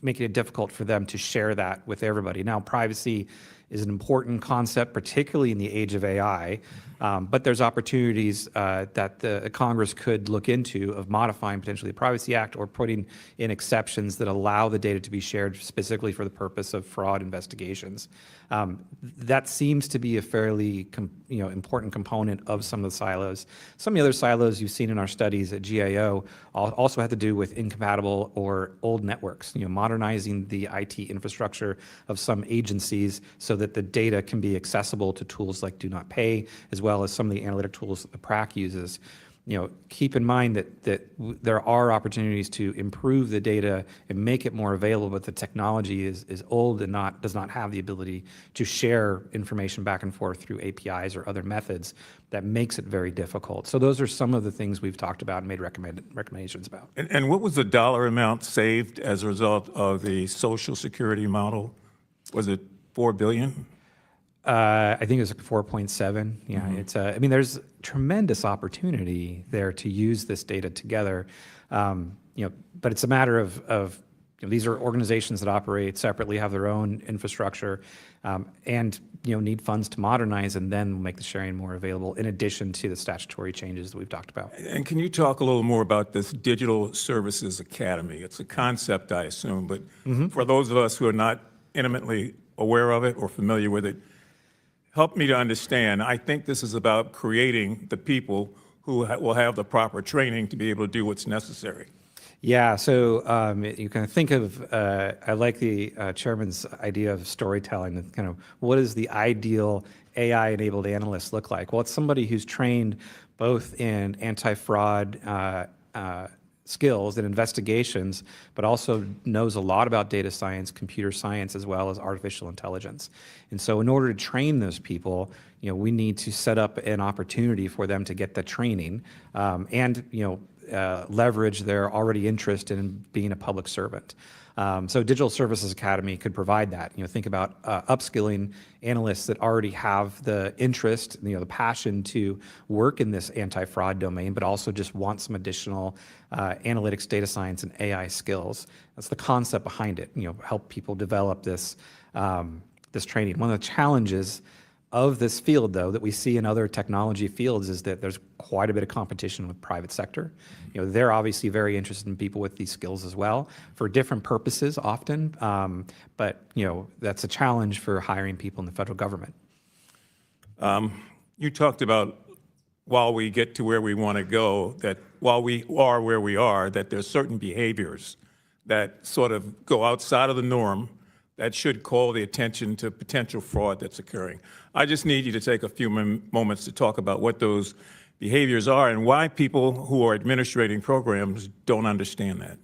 making it difficult for them to share that with everybody. Now, privacy is an important concept, particularly in the age of AI, but there's opportunities that the Congress could look into of modifying potentially the Privacy Act or putting in exceptions that allow the data to be shared specifically for the purpose of fraud investigations. That seems to be a fairly important component of some of the silos. Some of the other silos you've seen in our studies at GAO also have to do with incompatible or old networks, modernizing the IT infrastructure of some agencies so that the data can be accessible to tools like Do Not Pay, as well as some of the analytic tools that the PRAC uses. Keep in mind that there are opportunities to improve the data and make it more available, but the technology is old and does not have the ability to share information back and forth through APIs or other methods that makes it very difficult. So those are some of the things we've talked about and made recommendations about. And what was the dollar amount saved as a result of the Social Security model? Was it $4 billion? I think it was 4.7. Yeah, it's. I mean, there's tremendous opportunity there to use this data together. But it's a matter of these are organizations that operate separately, have their own infrastructure, and need funds to modernize, and then make the sharing more available. In addition to the statutory changes that we've talked about. And can you talk a little more about this Digital Services Academy? It's a concept, I assume, but for those of us who are not intimately aware of it or familiar with it, help me to understand. I think this is about creating the people who will have the proper training to be able to do what's necessary. Yeah, so you can think of, I like the chairman's idea of storytelling, and kind of what does the ideal AI-enabled analyst look like? Well, it's somebody who's trained both in anti-fraud skills and investigations, but also knows a lot about data science, computer science, as well as artificial intelligence. And so in order to train those people, we need to set up an opportunity for them to get the training and, leverage their already interest in being a public servant. So Digital Services Academy could provide that. Think about upskilling analysts that already have the interest, the passion to work in this anti-fraud domain, but also just want some additional analytics, data science, and AI skills. That's the concept behind it. Help people develop this this training. One of the challenges of this field, though, that we see in other technology fields is that there's quite a bit of competition with private sector. They're obviously very interested in people with these skills as well for different purposes often, but that's a challenge for hiring people in the federal government. You talked about while we get to where we want to go, that while we are where we are, that there's certain behaviors that sort of go outside of the norm that should call the attention to potential fraud that's occurring. I just need you to take a few moments to talk about what those behaviors are and why people who are administrating programs don't understand that.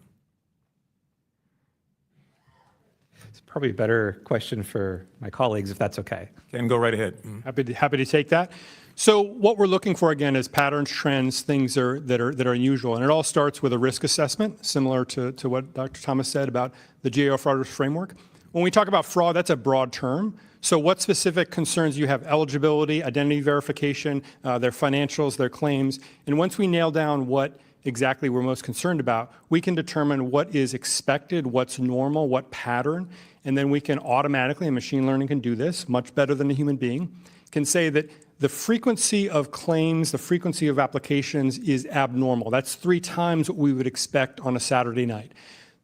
It's probably a better question for my colleagues, if that's okay. Ken, go right ahead. Happy to take that. So what we're looking for, again, is patterns, trends, things that are unusual. And it all starts with a risk assessment, similar to what Dr. Thomas said about the GAO fraud risk framework. When we talk about fraud, that's a broad term. So what specific concerns you have? Eligibility, identity verification, their financials, their claims. And once we nail down what exactly we're most concerned about, we can determine what is expected, what's normal, what pattern, and then we can automatically, and machine learning can do this much better than a human being, can say that the frequency of claims, the frequency of applications is abnormal. That's 3 times what we would expect on a Saturday night.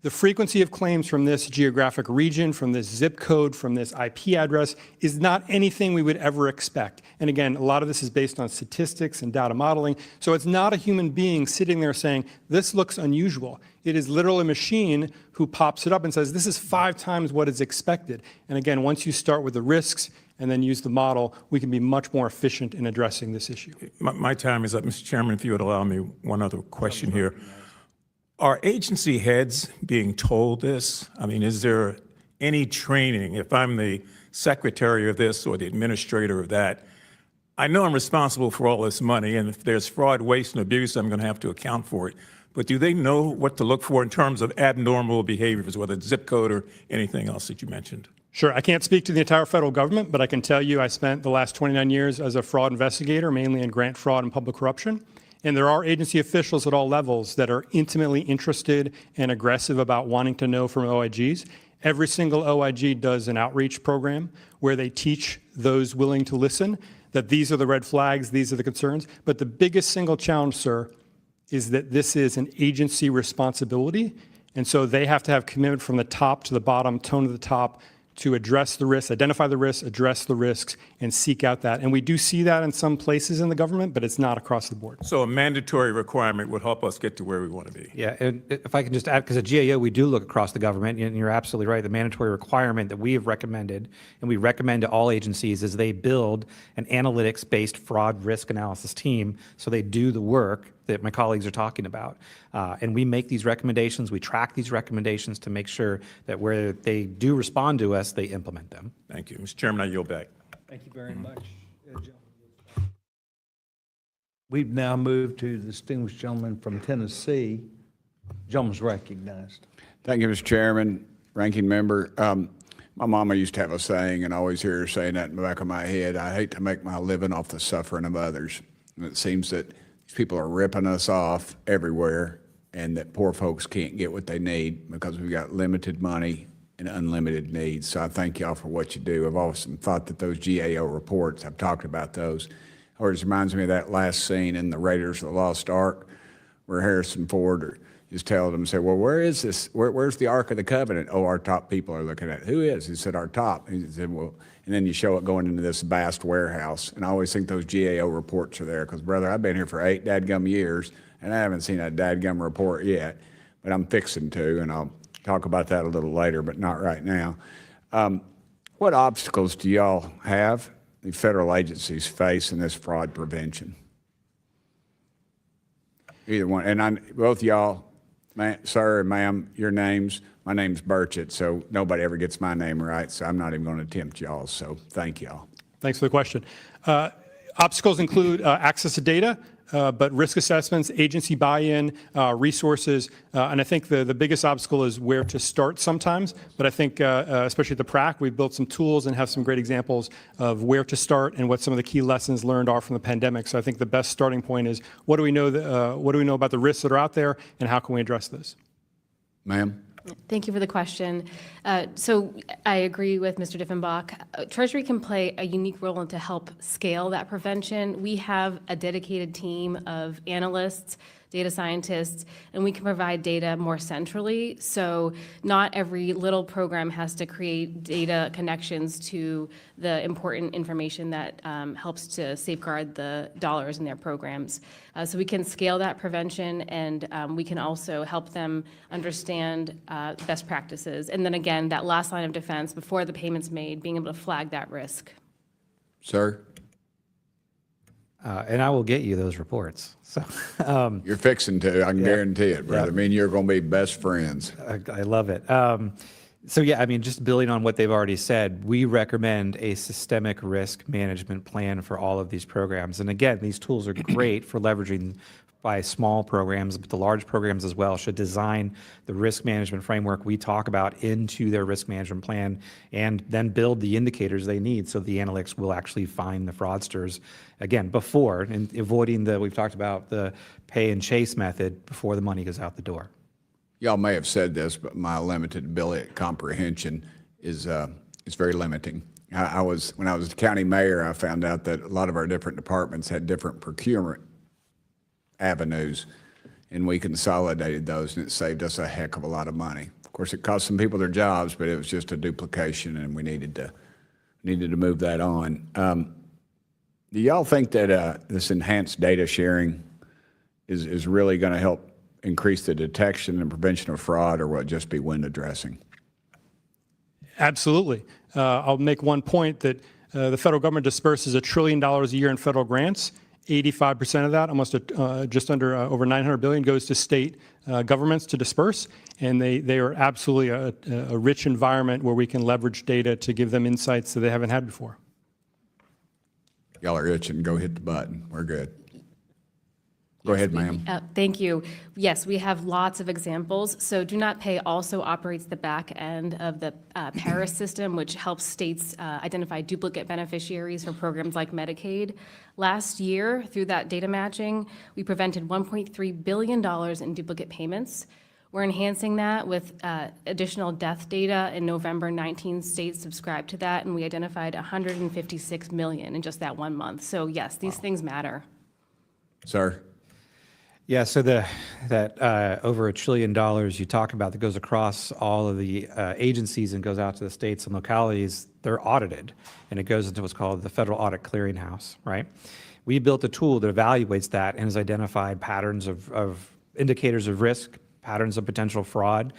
The frequency of claims from this geographic region, from this zip code, from this IP address is not anything we would ever expect. And again, a lot of this is based on statistics and data modeling. So it's not a human being sitting there saying, this looks unusual. It is literally a machine who pops it up and says, this is 5 times what is expected. And again, once you start with the risks and then use the model, we can be much more efficient in addressing this issue. My time is up, Mr. Chairman. If you would allow me one other question here. Are agency heads being told this? I mean, is there any training? If I'm the secretary of this or the administrator of that, I know I'm responsible for all this money, and if there's fraud, waste, and abuse, I'm going to have to account for it. But do they know what to look for in terms of abnormal behaviors, whether it's zip code or anything else that you mentioned? Sure. I can't speak to the entire federal government, but I can tell you I spent the last 29 years as a fraud investigator, mainly in grant fraud and public corruption. And there are agency officials at all levels that are intimately interested and aggressive about wanting to know from OIGs. Every single OIG does an outreach program where they teach those willing to listen that these are the red flags, these are the concerns. But the biggest single challenge, sir, is that this is an agency responsibility. And so they have to have commitment from the top to the bottom, tone to the top, to address the risks, identify the risks, address the risks, and seek out that. And we do see that in some places in the government, but it's not across the board. So a mandatory requirement would help us get to where we want to be. Yeah, and if I can just add, because at GAO, we do look across the government, and you're absolutely right. The mandatory requirement that we have recommended, and we recommend to all agencies, is they build an analytics-based fraud risk analysis team, so they do the work that my colleagues are talking about. And we make these recommendations, we track these recommendations to make sure that where they do respond to us, they implement them. Thank you. Mr. Chairman, I yield back. Thank you very much. We've now moved to the distinguished gentleman from Tennessee. Gentleman's recognized. Thank you, Mr. Chairman, Ranking Member. My mama used to have a saying, and I always hear her saying that in the back of my head, I hate to make my living off the suffering of others. And it seems that these people are ripping us off everywhere, and that poor folks can't get what they need because we've got limited money and unlimited needs. So I thank y'all for what you do. I've often thought that those GAO reports, I've talked about those, always reminds me of that last scene in the Raiders of the Lost Ark where Harrison Ford just tells them, say, well, where is this? Where's the Ark of the Covenant? Oh, our top people are looking at it. Who is? He said, our top. He said, well, and then you show it going into this vast warehouse. And I always think those GAO reports are there because, brother, I've been here for 8 dadgum years, and I haven't seen a dadgum report yet, but I'm fixing to, and I'll talk about that a little later, but not right now. What obstacles do y'all have, the federal agencies face in this fraud prevention? Either one. And both y'all, sir and ma'am, your names, my name's Burchett, so nobody ever gets my name right, so I'm not even going to tempt y'all, so thank y'all. Thanks for the question. Obstacles include access to data, but risk assessments, agency buy-in, resources, and I think the biggest obstacle is where to start sometimes, but I think especially at the PRAC, we've built some tools and have some great examples of where to start and what some of the key lessons learned are from the pandemic. So I think the best starting point is what do we know about the risks that are out there and how can we address this? Ma'am? Thank you for the question. So I agree with Mr. Diffenbach. Treasury can play a unique role to help scale that prevention. We have a dedicated team of analysts, data scientists, and we can provide data more centrally. So not every little program has to create data connections to the important information that helps to safeguard the dollars in their programs. So we can scale that prevention, and we can also help them understand best practices. And then again, that last line of defense before the payment's made, being able to flag that risk. Sir? And I will get you those reports. So You're fixing to, I can guarantee it, brother. Me and you are going to be best friends. I love it. So yeah, I mean, just building on what they've already said, we recommend a systemic risk management plan for all of these programs. And again, these tools are great for leveraging by small programs, but the large programs as well should design the risk management framework we talk about into their risk management plan and then build the indicators they need so the analytics will actually find the fraudsters, again, before, and avoiding we've talked about the pay and chase method before the money goes out the door. Y'all may have said this, but my limited ability at comprehension is very limiting. When I was the county mayor, I found out that a lot of our different departments had different procurement avenues, and we consolidated those, and it saved us a heck of a lot of money. Of course, it cost some people their jobs, but it was just a duplication, and we needed to move that on. Do y'all think that this enhanced data sharing is really going to help increase the detection and prevention of fraud, or will it just be window dressing? Absolutely. I'll make one point that the federal government disperses $1 trillion a year in federal grants. 85% of that, almost just under over $900 billion, goes to state governments to disperse, and they are absolutely a rich environment where we can leverage data to give them insights that they haven't had before. Y'all are itching. Go hit the button. We're good. Go ahead, ma'am. Thank you. Yes, we have lots of examples. So Do Not Pay also operates the back end of the Paris system, which helps states identify duplicate beneficiaries for programs like Medicaid. Last year, through that data matching, we prevented $1.3 billion in duplicate payments. We're enhancing that with additional death data. In November, 19 states subscribed to that, and we identified $156 million in just that 1 month. So yes, these things matter. Sir? Yeah, so that over $1 trillion you talk about that goes across all of the agencies and goes out to the states and localities, they're audited, and it goes into what's called the Federal Audit Clearinghouse, right? We built a tool that evaluates that and has identified patterns of indicators of risk, patterns of potential fraud,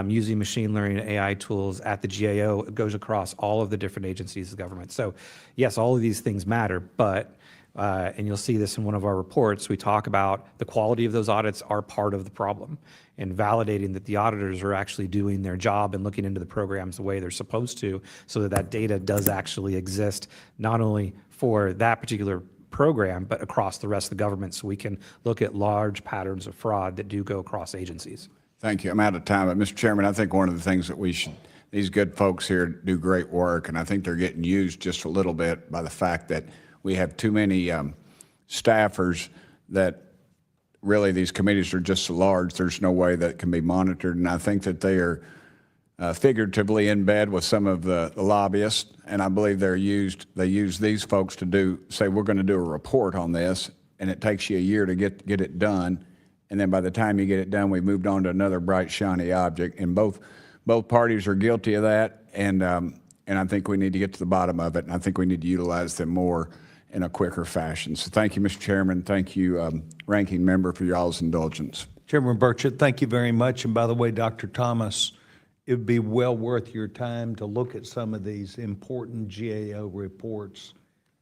using machine learning and AI tools at the GAO. It goes across all of the different agencies of government. So yes, all of these things matter, but and you'll see this in one of our reports, we talk about the quality of those audits are part of the problem, and validating that the auditors are actually doing their job and looking into the programs the way they're supposed to, so that that data does actually exist, not only for that particular program, but across the rest of the government, so we can look at large patterns of fraud that do go across agencies. Thank you. I'm out of time, but Mr. Chairman, I think one of the things that these good folks here do great work, and I think they're getting used just a little bit by the fact that we have too many staffers that really these committees are just so large, there's no way that it can be monitored, and I think that they are figuratively in bed with some of the lobbyists, and I believe they use these folks to say, we're going to do a report on this, and it takes you a year to get it done, and then by the time you get it done, we've moved on to another bright, shiny object, and both parties are guilty of that, and I think we need to get to the bottom of it, and I think we need to utilize them more in a quicker fashion. So thank you, Mr. Chairman. Thank you, Ranking Member, for y'all's indulgence. Chairman Burchett, thank you very much. And by the way, Dr. Thomas, it would be well worth your time to look at some of these important GAO reports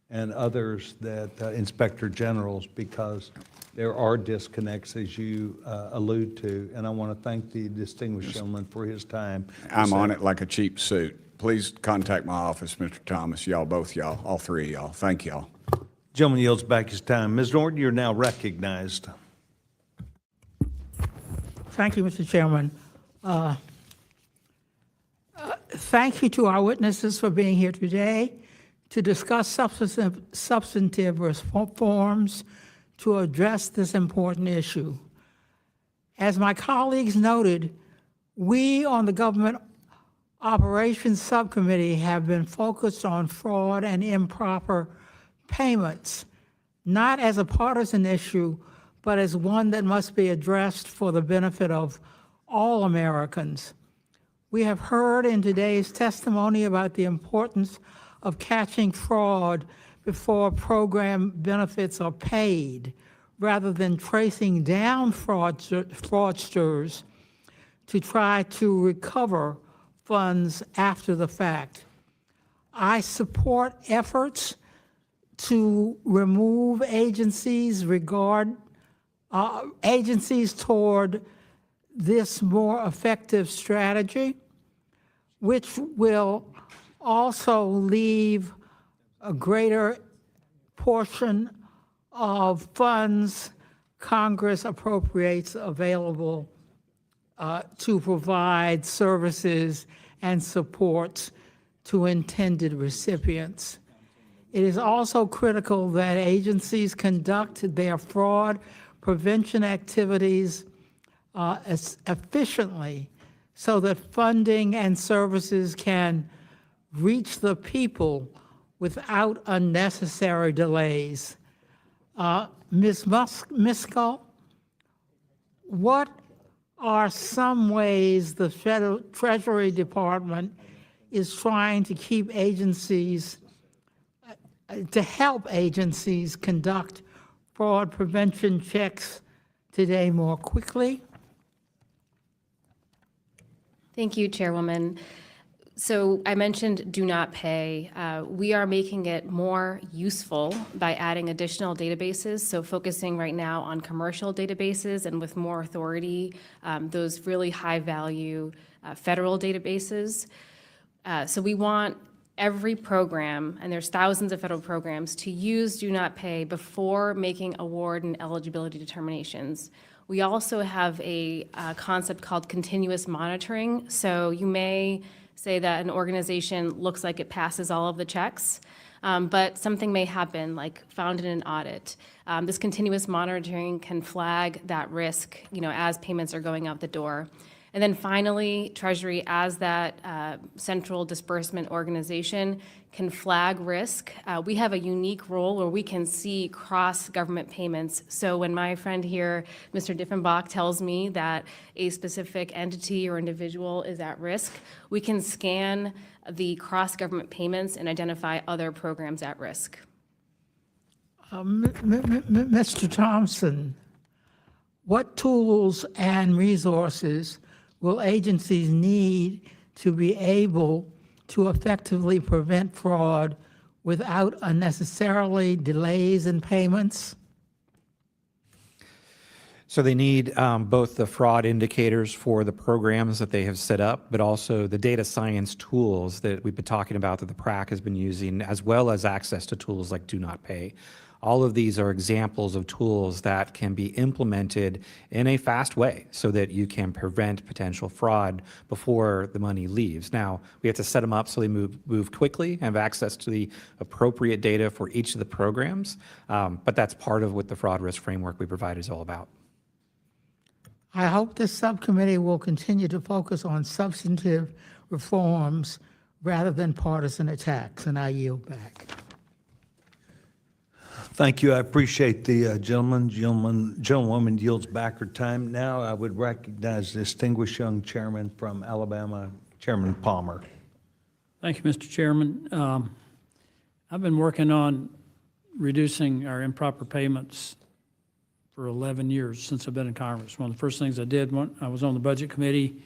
and others that Inspector General's, because there are disconnects, as you allude to. And I want to thank the distinguished gentleman for his time. I'm on it like a cheap suit. Please contact my office, Mr. Thomas, both y'all, all three of y'all. Thank y'all. Gentleman yields back his time. Ms. Norton, you're now recognized. Thank you, Mr. Chairman. Thank you to our witnesses for being here today to discuss substantive reforms to address this important issue. As my colleagues noted, we on the Government Operations Subcommittee have been focused on fraud and improper payments, not as a partisan issue, but as one that must be addressed for the benefit of all Americans. We have heard in today's testimony about the importance of catching fraud before program benefits are paid, rather than tracing down fraudsters to try to recover funds after the fact. I support efforts to remove agencies toward this more effective strategy, which will also leave a greater portion of funds Congress appropriates available to provide services and supports to intended recipients. It is also critical that agencies conduct their fraud prevention activities efficiently so that funding and services can reach the people without unnecessary delays. Ms. Miskell, what are some ways the Federal Treasury Department is trying to keep agencies, to help agencies conduct fraud prevention checks today more quickly? Thank you, Chairwoman. So I mentioned do not pay. We are making it more useful by adding additional databases. So focusing right now on commercial databases and with more authority, those really high value federal databases. So we want every program, and there's thousands of federal programs, to use do not pay before making award and eligibility determinations. We also have a concept called continuous monitoring. So you may say that an organization looks like it passes all of the checks, but something may happen, like found in an audit. This continuous monitoring can flag that risk, as payments are going out the door. And then finally, Treasury, as that central disbursement organization, can flag risk. We have a unique role where we can see cross-government payments. So when my friend here, Mr. Diffenbach, tells me that a specific entity or individual is at risk, we can scan the cross-government payments and identify other programs at risk. Mr. Thompson, what tools and resources will agencies need to be able to effectively prevent fraud without unnecessarily delays in payments? So they need both the fraud indicators for the programs that they have set up, but also the data science tools that we've been talking about that the PRAC has been using, as well as access to tools like Do Not Pay. All of these are examples of tools that can be implemented in a fast way so that you can prevent potential fraud before the money leaves. Now, we have to set them up so they move quickly and have access to the appropriate data for each of the programs, but that's part of what the fraud risk framework we provide is all about. I hope this subcommittee will continue to focus on substantive reforms rather than partisan attacks, and I yield back. Thank you. I appreciate the gentlewoman yields back her time. Now I would recognize distinguished young chairman from Alabama, Chairman Palmer. Thank you, Mr. Chairman. I've been working on reducing our improper payments for 11 years since I've been in Congress. One of the first things I did when I was on the Budget Committee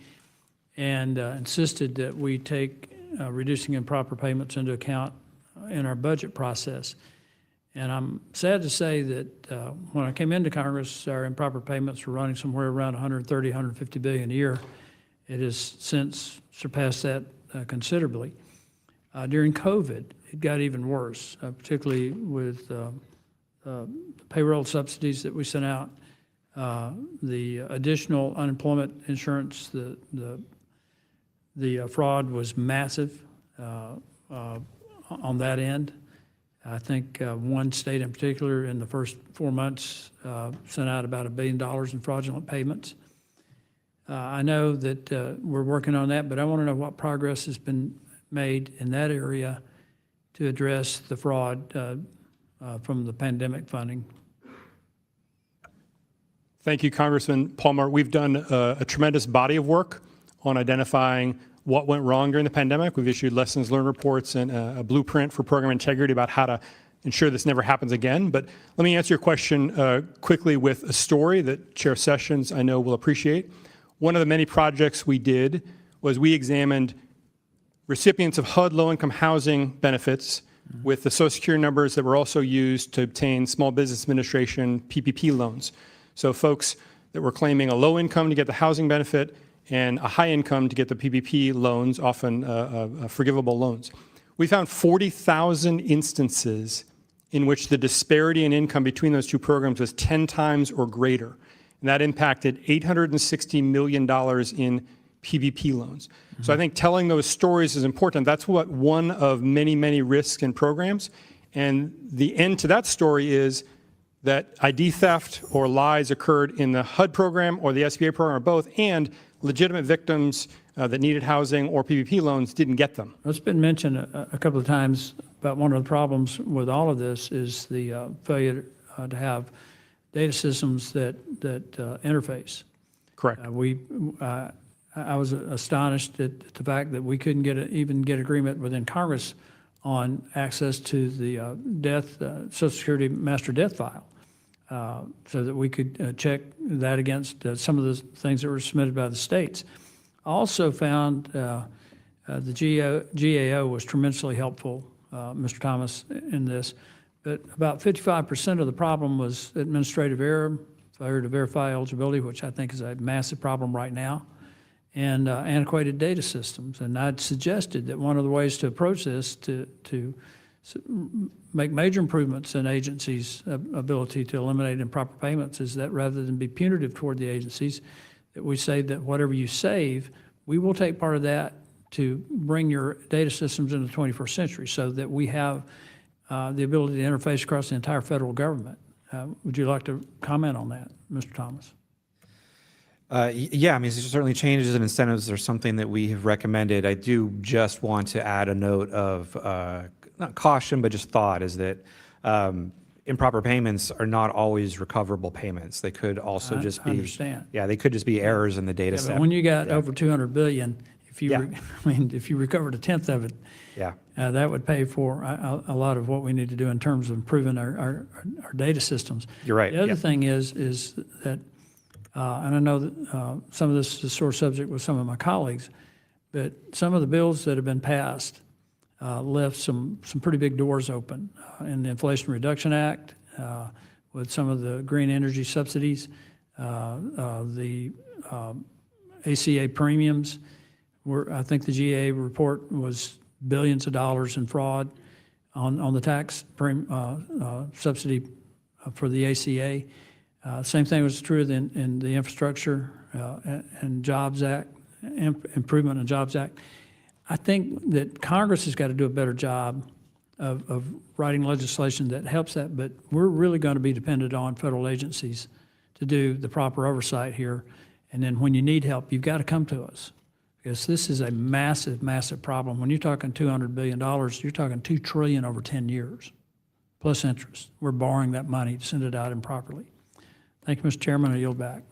and insisted that we take reducing improper payments into account in our budget process. And I'm sad to say that when I came into Congress, our improper payments were running somewhere around 130, 150 billion a year. It has since surpassed that considerably. During COVID, it got even worse, particularly with payroll subsidies that we sent out, the additional unemployment insurance, the fraud was massive on that end. I think one state in particular in the first 4 months sent out about $1 billion in fraudulent payments. I know that we're working on that, but I want to know what progress has been made in that area to address the fraud from the pandemic funding. Thank you, Congressman Palmer. We've done a tremendous body of work on identifying what went wrong during the pandemic. We've issued lessons learned reports and a blueprint for program integrity about how to ensure this never happens again. But let me answer your question quickly with a story that Chair Sessions, I know, will appreciate. One of the many projects we did was we examined recipients of HUD low-income housing benefits with the Social Security numbers that were also used to obtain Small Business Administration PPP loans. So folks that were claiming a low income to get the housing benefit and a high income to get the PPP loans, often forgivable loans. We found 40,000 instances in which the disparity in income between those two programs was 10 times or greater. And that impacted $860 million in PPP loans. So I think telling those stories is important. That's what one of many, many risks in programs. And the end to that story is that ID theft or lies occurred in the HUD program or the SBA program or both, and legitimate victims that needed housing or PPP loans didn't get them. It's been mentioned a couple of times about one of the problems with all of this is the failure to have data systems that interface. Correct. I was astonished at the fact that we couldn't even get agreement within Congress on access to the Social Security master death file, so that we could check that against some of the things that were submitted by the states. I also found the GAO was tremendously helpful, Mr. Thomas, in this, but about 55% of the problem was administrative error, failure to verify eligibility, which I think is a massive problem right now, and antiquated data systems. And I'd suggested that one of the ways to approach this to make major improvements in agencies' ability to eliminate improper payments is that rather than be punitive toward the agencies, that we say that whatever you save, we will take part of that to bring your data systems into the 21st century so that we have the ability to interface across the entire federal government. Would you like to comment on that, Mr. Thomas? Yeah, I mean, certainly changes and incentives are something that we have recommended. I do just want to add a note of, not caution, but just thought, is that improper payments are not always recoverable payments. They could also just I be. understand. Yeah, they could just be errors in the data Yeah, set. but when you got over 200 billion, if you, Yeah. I mean, if you recovered a tenth of it, Yeah, that would pay for a lot of what we need to do in terms of improving our data systems. You're right, The other yeah. thing is that, and I know that some of this is a sore subject with some of my colleagues, but some of the bills that have been passed left some pretty big doors open in the Inflation Reduction Act, with some of the green energy subsidies, the ACA premiums. I think the GA report was billions of dollars in fraud on the tax subsidy for the ACA. Same thing was true in the Infrastructure and Jobs Act, Improvement and Jobs Act. I think that Congress has got to do a better job of writing legislation that helps that, but we're really going to be dependent on federal agencies to do the proper oversight here. And then when you need help, you've got to come to us, because this is a massive, massive problem. When you're talking $200 billion, you're talking $2 trillion over 10 years, plus interest. We're borrowing that money to send it out improperly. Thank you, Mr. Chairman. I yield back.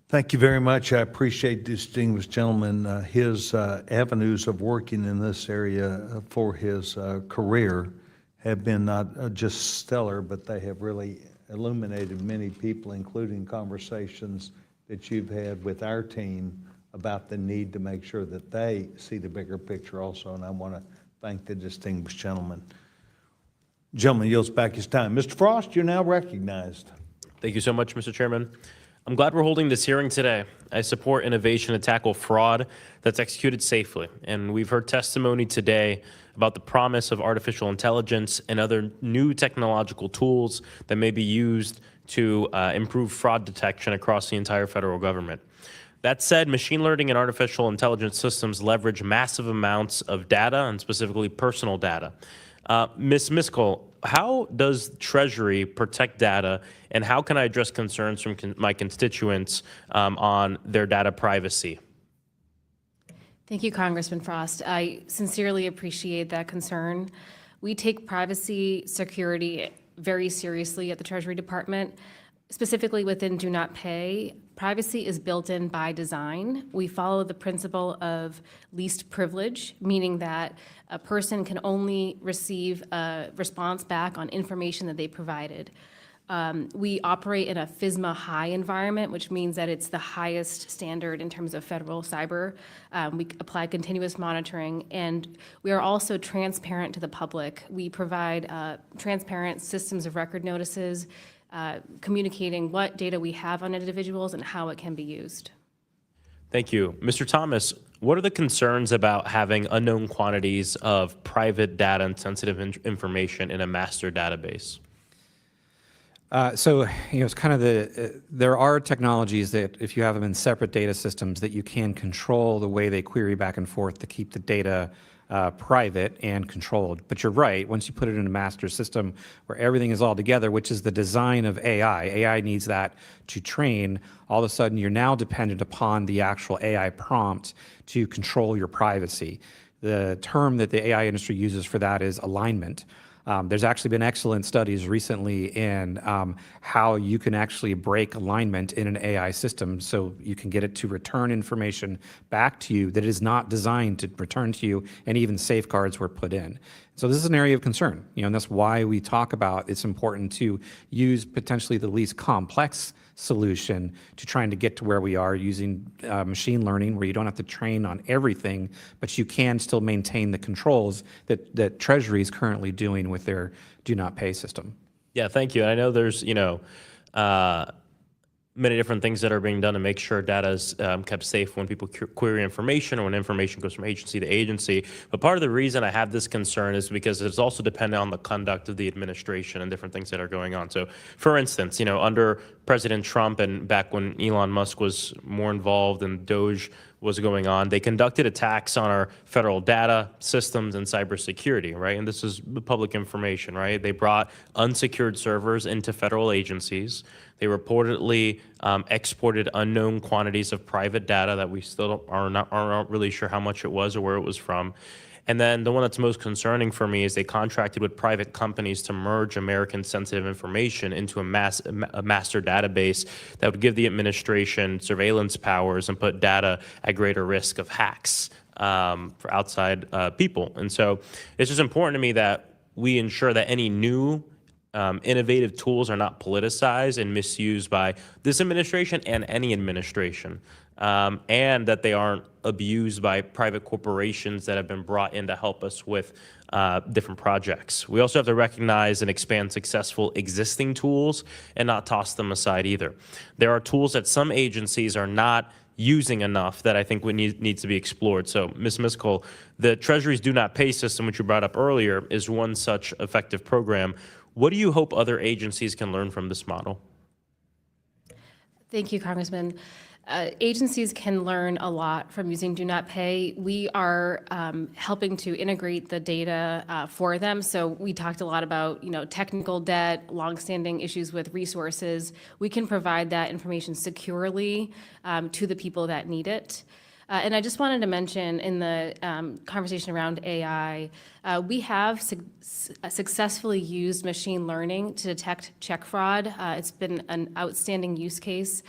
Thank you very much. I appreciate the distinguished gentleman, his avenues of working in this area for his career have been not just stellar, but they have really illuminated many people, including conversations that you've had with our team about the need to make sure that they see the bigger picture also, and I want to thank the distinguished gentleman. Gentleman yields back his time. Mr. Frost, you're now recognized. Thank you so much, Mr. Chairman. I'm glad we're holding this hearing today. I support innovation to tackle fraud that's executed safely. And we've heard testimony today about the promise of artificial intelligence and other new technological tools that may be used to improve fraud detection across the entire federal government. That said, machine learning and artificial intelligence systems leverage massive amounts of data, and specifically personal data. Ms. Miskell, how does Treasury protect data, and how can I address concerns from my constituents on their data privacy? Thank you, Congressman Frost. I sincerely appreciate that concern. We take privacy security very seriously at the Treasury Department. Specifically within Do Not Pay, privacy is built in by design. We follow the principle of least privilege, meaning that a person can only receive a response back on information that they provided. We operate in a FISMA high environment, which means that it's the highest standard in terms of federal cyber. We apply continuous monitoring, and we are also transparent to the public. We provide transparent systems of record notices, communicating what data we have on individuals and how it can be used. Thank you. Mr. Thomas, what are the concerns about having unknown quantities of private data and sensitive information in a master database? So, it's kind of there are technologies that if you have them in separate data systems that you can control the way they query back and forth to keep the data private and controlled. But you're right, once you put it in a master system where everything is all together, which is the design of AI needs that to train, all of a sudden you're now dependent upon the actual AI prompt to control your privacy. The term that the AI industry uses for that is alignment. There's actually been excellent studies recently in how you can actually break alignment in an AI system so you can get it to return information back to you that is not designed to return to you, and even safeguards were put in. So this is an area of concern, and that's why we talk about it's important to use potentially the least complex solution to trying to get to where we are using machine learning, where you don't have to train on everything, but you can still maintain the controls that Treasury is currently doing with their Do Not Pay system. Yeah, thank you. I know there's, many different things that are being done to make sure data is kept safe when people query information or when information goes from agency to agency. But part of the reason I have this concern is because it's also dependent on the conduct of the administration and different things that are going on. So, for instance, under President Trump and back when Elon Musk was more involved and Doge was going on, they conducted attacks on our federal data systems and cybersecurity, right? And this is public information, right? They brought unsecured servers into federal agencies. They reportedly exported unknown quantities of private data that we still aren't really sure how much it was or where it was from. And then the one that's most concerning for me is they contracted with private companies to merge American sensitive information into a master database that would give the administration surveillance powers and put data at greater risk of hacks for outside people. And so it's just important to me that we ensure that any new innovative tools are not politicized and misused by this administration and any administration, and that they aren't abused by private corporations that have been brought in to help us with different projects. We also have to recognize and expand successful existing tools and not toss them aside either. There are tools that some agencies are not using enough that I think needs to be explored. So, Ms. Miskol, the Treasury's Do Not Pay system, which you brought up earlier, is one such effective program. What do you hope other agencies can learn from this model? Thank you, Congressman. Agencies can learn a lot from using Do Not Pay. We are helping to integrate the data for them. So we talked a lot about, technical debt, longstanding issues with resources. We can provide that information securely to the people that need it. And I just wanted to mention in the conversation around AI, we have successfully used machine learning to detect check fraud. It's been an outstanding use case.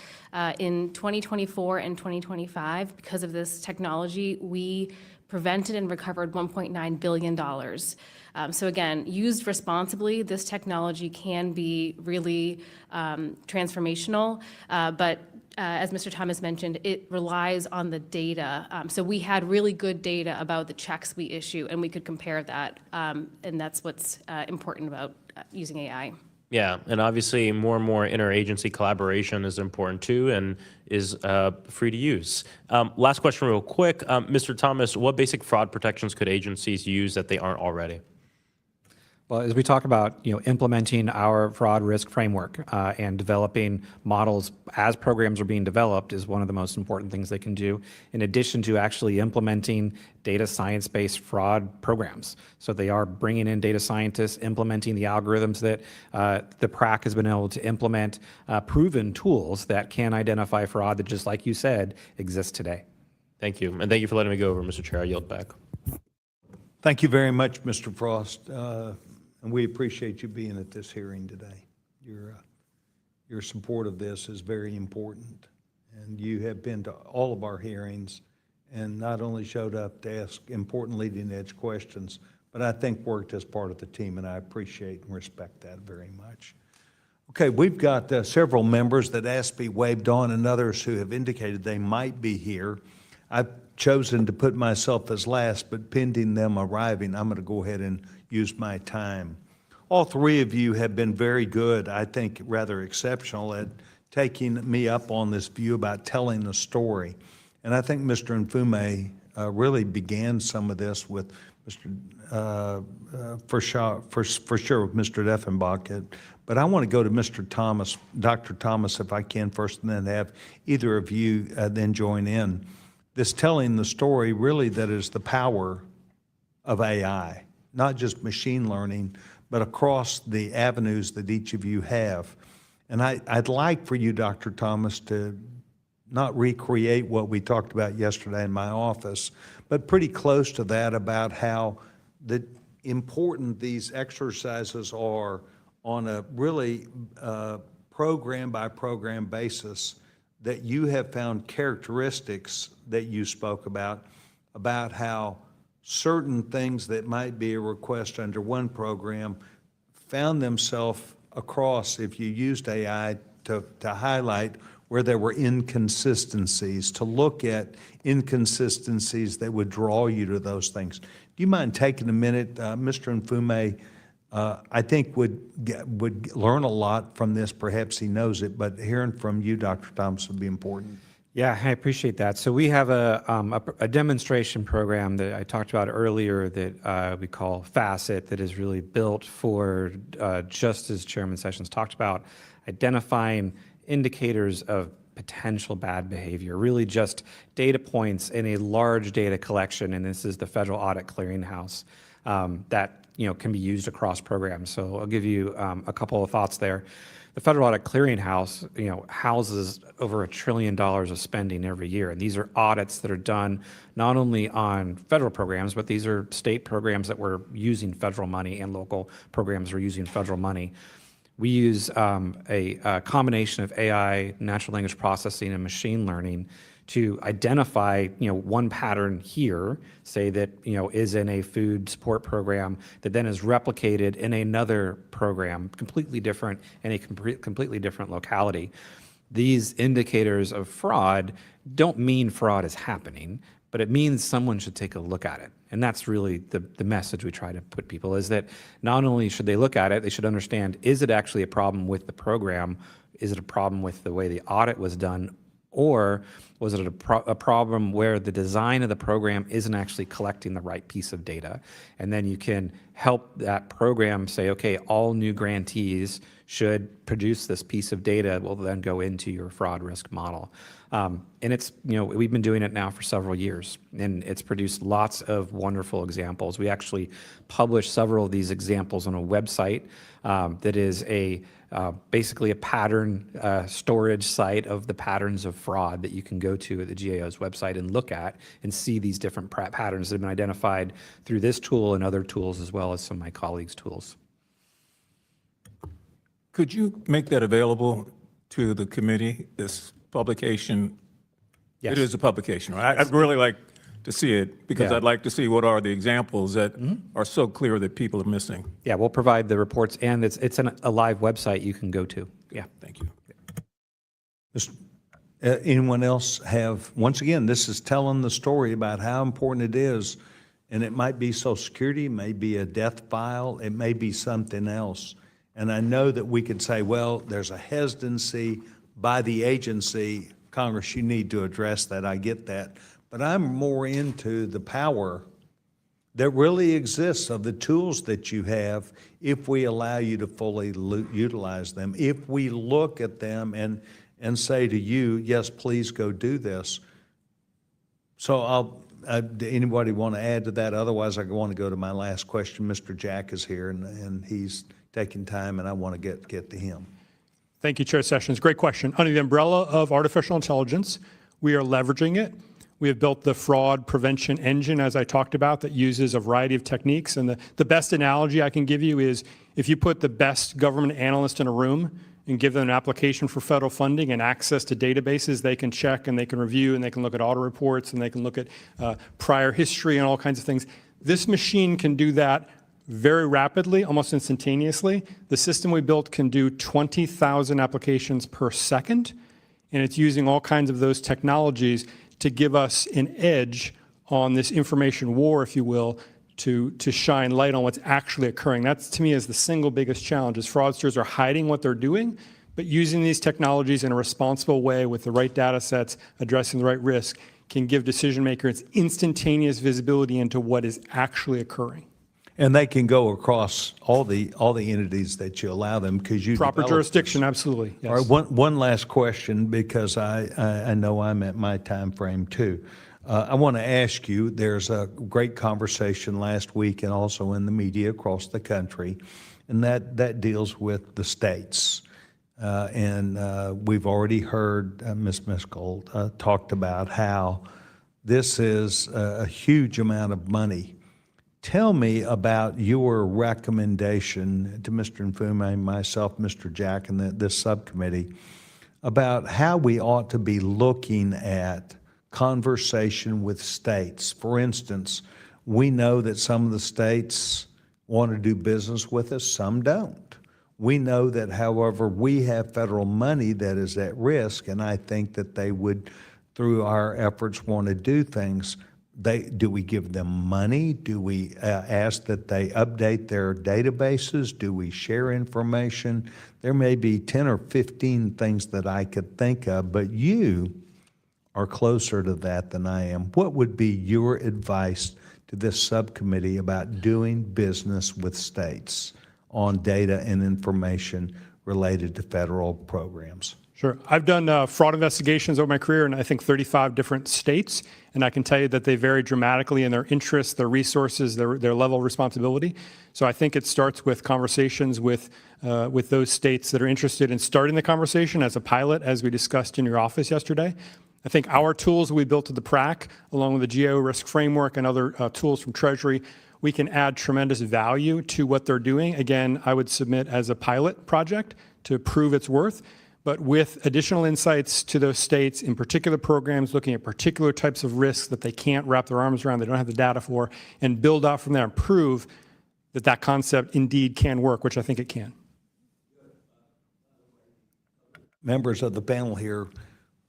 In 2024 and 2025, because of this technology, we prevented and recovered $1.9 billion. So again, used responsibly, this technology can be really transformational, but as Mr. Thomas mentioned, it relies on the data. So we had really good data about the checks we issue, and we could compare that, and that's what's important about using AI. Yeah, and obviously more and more interagency collaboration is important too, and is free to use. Last question real quick. Mr. Thomas, what basic fraud protections could agencies use that they aren't already? Well, as we talk about, implementing our fraud risk framework and developing models as programs are being developed is one of the most important things they can do, in addition to actually implementing data science-based fraud programs. So they are bringing in data scientists, implementing the algorithms that the PRAC has been able to implement, proven tools that can identify fraud that, just like you said, exists today. Thank you, and thank you for letting me go over, Mr. Chair. I yield back. Thank you very much, Mr. Frost. And we appreciate you being at this hearing today. Your support of this is very important. And you have been to all of our hearings and not only showed up to ask important leading edge questions, but I think worked as part of the team, and I appreciate and respect that very much. Okay, we've got several members that asked to be waived on and others who have indicated they might be here. I've chosen to put myself as last, but pending them arriving, I'm going to go ahead and use my time. All three of you have been very good, I think rather exceptional, at taking me up on this view about telling the story. And I think Mr. Mfume really began some of this with for sure with Mr. Deffenbach. But I want to go to Mr. Thomas, Dr. Thomas, if I can first, and then have either of you then join in. This telling the story really that is the power of AI, not just machine learning, but across the avenues that each of you have. And I'd like for you, Dr. Thomas, to not recreate what we talked about yesterday in my office, but pretty close to that about how important these exercises are on a really program by program basis, that you have found characteristics that you spoke about how certain things that might be a request under one program found themselves across, if you used AI to highlight where there were inconsistencies, to look at inconsistencies that would draw you to those things. Do you mind taking a minute? Mr. Mfume, I think would learn a lot from this. Perhaps he knows it, but hearing from you, Dr. Thomas, would be important. Yeah, I appreciate that. So we have a demonstration program that I talked about earlier that we call FACET, that is really built for, just as Chairman Sessions talked about, identifying indicators of potential bad behavior, really just data points in a large data collection, and this is the Federal Audit Clearinghouse, that can be used across programs. So I'll give you a couple of thoughts there. the Federal Audit Clearinghouse, houses over $1 trillion of spending every year. And these are audits that are done not only on federal programs, but these are state programs that were using federal money and local programs are using federal money. We use a combination of AI, natural language processing, and machine learning to identify, one pattern here, say that, is in a food support program that then is replicated in another program, completely different, in a completely different locality. These indicators of fraud don't mean fraud is happening, but it means someone should take a look at it. And that's really the message we try to put people, is that not only should they look at it, they should understand, is it actually a problem with the program? Is it a problem with the way the audit was done? Or was it a problem where the design of the program isn't actually collecting the right piece of data? And then you can help that program say, okay, all new grantees should produce this piece of data, will then go into your fraud risk model. And it's, we've been doing it now for several years, and it's produced lots of wonderful examples. We actually publish several of these examples on a website that is basically a pattern storage site of the patterns of fraud that you can go to at the GAO's website and look at and see these different patterns that have been identified through this tool and other tools, as well as some of my colleagues' tools. Could you make that available to the committee, this publication? Yes. It is a publication, right? I'd really like to see it, because Yeah. I'd like to see what are the examples that are so clear that people are missing. Yeah, we'll provide the reports, and it's a live website you can go to. Yeah. Thank you. Anyone else have, once again, this is telling the story about how important it is, and it might be Social Security, it may be a death file, it may be something else. And I know that we could say, well, there's a hesitancy by the agency. Congress, you need to address that. I get that. But I'm more into the power that really exists of the tools that you have if we allow you to fully utilize them. If we look at them and say to you, yes, please go do this. So anybody want to add to that? Otherwise, I want to go to my last question. Mr. Jack is here, and he's taking time, and I want to get to him. Thank you, Chair Sessions. Great question. Under the umbrella of artificial intelligence, we are leveraging it. We have built the fraud prevention engine, as I talked about, that uses a variety of techniques. And the best analogy I can give you is if you put the best government analyst in a room and give them an application for federal funding and access to databases, they can check and they can review and they can look at audit reports and they can look at prior history and all kinds of things. This machine can do that very rapidly, almost instantaneously. The system we built can do 20,000 applications per second, and it's using all kinds of those technologies to give us an edge on this information war, if you will, to shine light on what's actually occurring. That, to me, is the single biggest challenge, is fraudsters are hiding what they're doing, but using these technologies in a responsible way with the right data sets, addressing the right risk, can give decision makers instantaneous visibility into what is actually occurring. And they can go across all the entities that you allow them, because you Proper develop jurisdiction, this. absolutely, yes. All right, one last question, because I know I'm at my time frame too. I want to ask you, there's a great conversation last week and also in the media across the country, and that deals with the states. And we've already heard Ms. Miskell talked about how this is a huge amount of money. Tell me about your recommendation to Mr. Nfume, myself, Mr. Jack, and this subcommittee about how we ought to be looking at conversation with states. For instance, we know that some of the states want to do business with us, some don't. We know that, however, we have federal money that is at risk, and I think that they would, through our efforts, want to do things. Do we give them money? Do we ask that they update their databases? Do we share information? There may be 10 or 15 things that I could think of, but you are closer to that than I am. What would be your advice to this subcommittee about doing business with states on data and information related to federal programs? Sure. I've done fraud investigations over my career in, I think, 35 different states, and I can tell you that they vary dramatically in their interests, their resources, their level of responsibility. So I think it starts with conversations with those states that are interested in starting the conversation as a pilot, as we discussed in your office yesterday. I think our tools we built at the PRAC, along with the GAO risk framework and other tools from Treasury, we can add tremendous value to what they're doing. Again, I would submit as a pilot project to prove its worth, but with additional insights to those states, in particular programs, looking at particular types of risks that they can't wrap their arms around, they don't have the data for, and build out from there and prove that that concept indeed can work, which I think it can. Members of the panel here,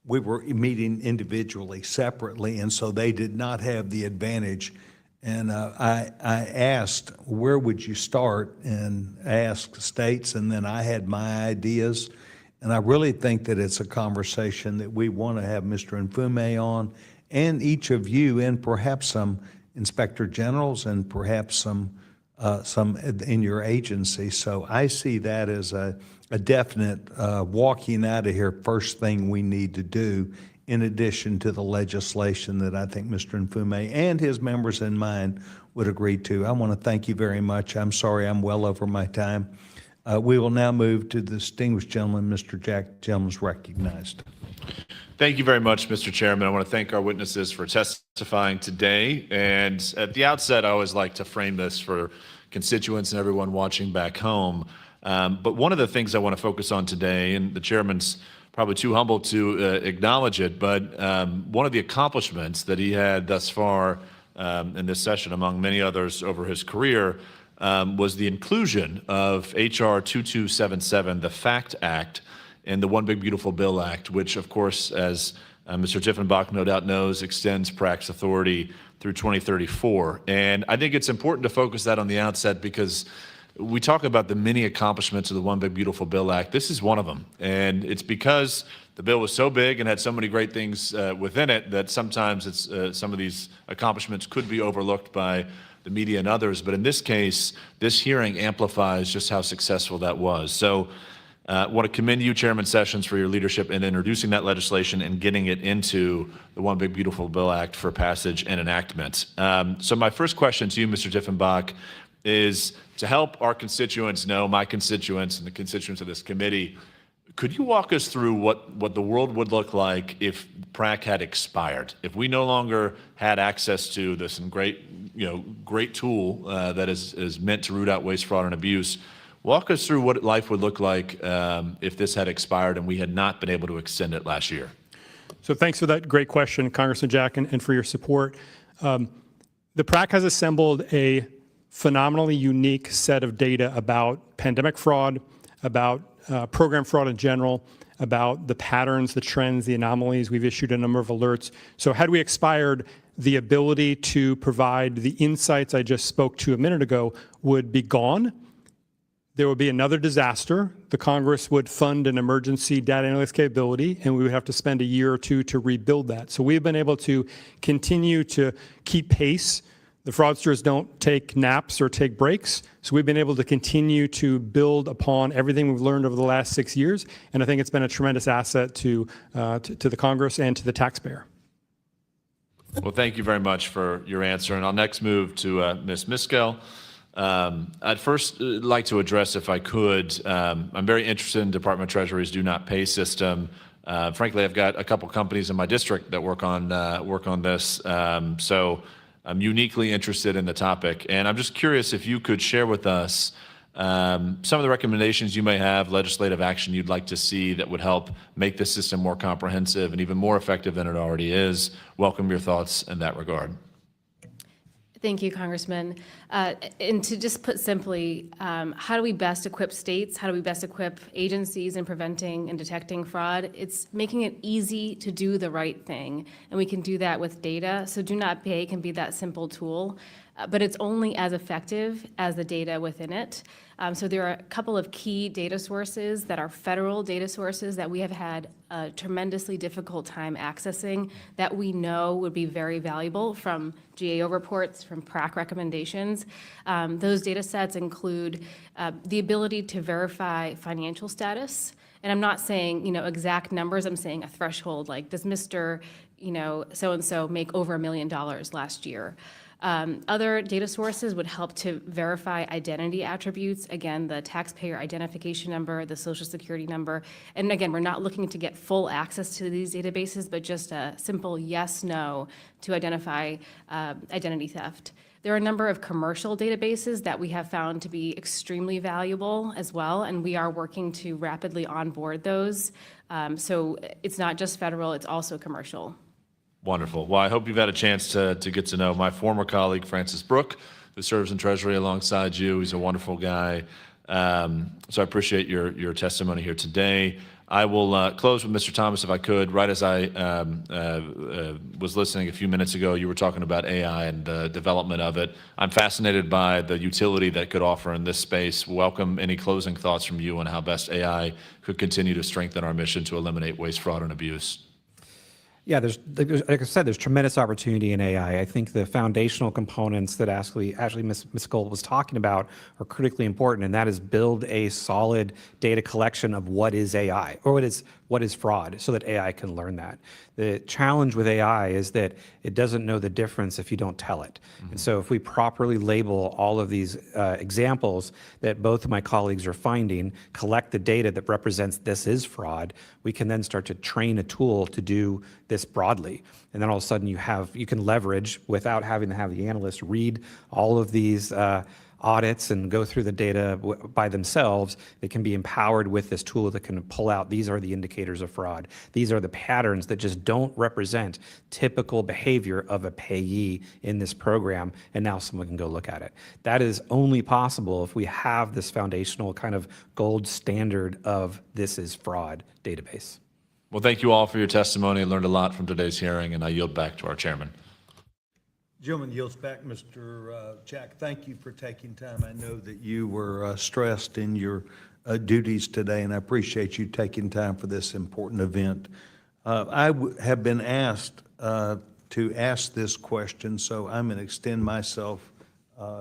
we were meeting individually, separately, and so they did not have the advantage. And I asked, where would you start? And asked states, and then I had my ideas. And I really think that it's a conversation that we want to have Mr. Mfume on, and each of you, and perhaps some inspector generals, and perhaps some in your agency. So I see that as a definite walking out of here first thing we need to do, in addition to the legislation that I think Mr. Mfume and his members in mine would agree to. I want to thank you very much. I'm sorry I'm well over my time. We will now move to the distinguished gentleman, Mr. Jack Jones, recognized. Thank you very much, Mr. Chairman. I want to thank our witnesses for testifying today. And at the outset, I always like to frame this for constituents and everyone watching back home. But one of the things I want to focus on today, and the chairman's probably too humble to acknowledge it, but one of the accomplishments that he had thus far in this session, among many others over his career, was the inclusion of H.R. 2277, the FACT Act, and the One Big Beautiful Bill Act, which, of course, as Mr. Tiffenbach no doubt knows, extends PRAC's authority through 2034. And I think it's important to focus that on the outset because we talk about the many accomplishments of the One Big Beautiful Bill Act. This is one of them. And it's because the bill was so big and had so many great things within it that sometimes it's, some of these accomplishments could be overlooked by the media and others. But in this case, this hearing amplifies just how successful that was. So I want to commend you, Chairman Sessions, for your leadership in introducing that legislation and getting it into the One Big Beautiful Bill Act for passage and enactment. So my first question to you, Mr. Tiffenbach, is to help our constituents know, my constituents and the constituents of this committee, could you walk us through what the world would look like if PRAC had expired? If we no longer had access to this great tool that is meant to root out waste, fraud, and abuse, walk us through what life would look like if this had expired and we had not been able to extend it last year. So thanks for that great question, Congressman Jack, and for your support. The PRAC has assembled a phenomenally unique set of data about pandemic fraud, about program fraud in general, about the patterns, the trends, the anomalies. We've issued a number of alerts. So had we expired, the ability to provide the insights I just spoke to a minute ago would be gone. There would be another disaster. The Congress would fund an emergency data analytics capability, and we would have to spend a year or two to rebuild that. So we've been able to continue to keep pace. The fraudsters don't take naps or take breaks. So we've been able to continue to build upon everything we've learned over the last 6 years. And I think it's been a tremendous asset to the Congress and to the taxpayer. Well, thank you very much for your answer. And I'll next move to Ms. Miskell. I'd first like to address, if I could, I'm very interested in Department of Treasury's do not pay system. Frankly, I've got a couple companies in my district that work on this. So I'm uniquely interested in the topic, and I'm just curious if you could share with us some of the recommendations you may have, legislative action you'd like to see that would help make this system more comprehensive and even more effective than it already is. Welcome your thoughts in that regard. Thank you, Congressman. And to just put simply, how do we best equip states? How do we best equip agencies in preventing and detecting fraud? It's making it easy to do the right thing, and we can do that with data. So do not pay can be that simple tool, but it's only as effective as the data within it. So there are a couple of key data sources that are federal data sources that we have had a tremendously difficult time accessing that we know would be very valuable from GAO reports, from PRAC recommendations. Those data sets include the ability to verify financial status And I'm not saying, exact numbers, I'm saying a threshold, like, does Mr., so-and-so make over $1 million last year? Other data sources would help to verify identity attributes. Again, the taxpayer identification number, the social security number. And again, we're not looking to get full access to these databases, but just a simple yes, no to identify identity theft. There are a number of commercial databases that we have found to be extremely valuable as well, and we are working to rapidly onboard those. So it's not just federal, it's also commercial. Wonderful. Well, I hope you've had a chance to get to know my former colleague, Francis Brook, who serves in Treasury alongside you. He's a wonderful guy. So I appreciate your testimony here today. I will close with Mr. Thomas, if I could. Right as I was listening a few minutes ago, you were talking about AI and the development of it. I'm fascinated by the utility that could offer in this space. Welcome any closing thoughts from you on how best AI could continue to strengthen our mission to eliminate waste, fraud, and abuse. Yeah, there's, like I said, there's tremendous opportunity in AI. I think the foundational components that actually Ms. Cole was talking about are critically important, and that is build a solid data collection of what is AI, or what is fraud, so that AI can learn that. The challenge with AI is that it doesn't know the difference if you don't tell it. And so if we properly label all of these examples that both of my colleagues are finding, collect the data that represents this is fraud, we can then start to train a tool to do this broadly. And then all of a sudden you can leverage, without having to have the analyst read all of these audits and go through the data by themselves. They can be empowered with this tool that can pull out, these are the indicators of fraud. These are the patterns that just don't represent typical behavior of a payee in this program, and now someone can go look at it. That is only possible if we have this foundational kind of gold standard of this is fraud database. Well, thank you all for your testimony. I learned a lot from today's hearing, and I yield back to our chairman. Gentleman yields back. Mr. Jack, thank you for taking time. I know that you were stressed in your duties today, and I appreciate you taking time for this important event. I have been asked to ask this question, so I'm going to extend myself,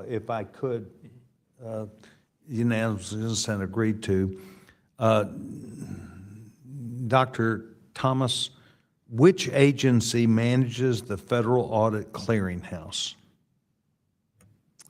if I could, unanimously and agreed to. Dr. Thomas, which agency manages the Federal Audit Clearinghouse?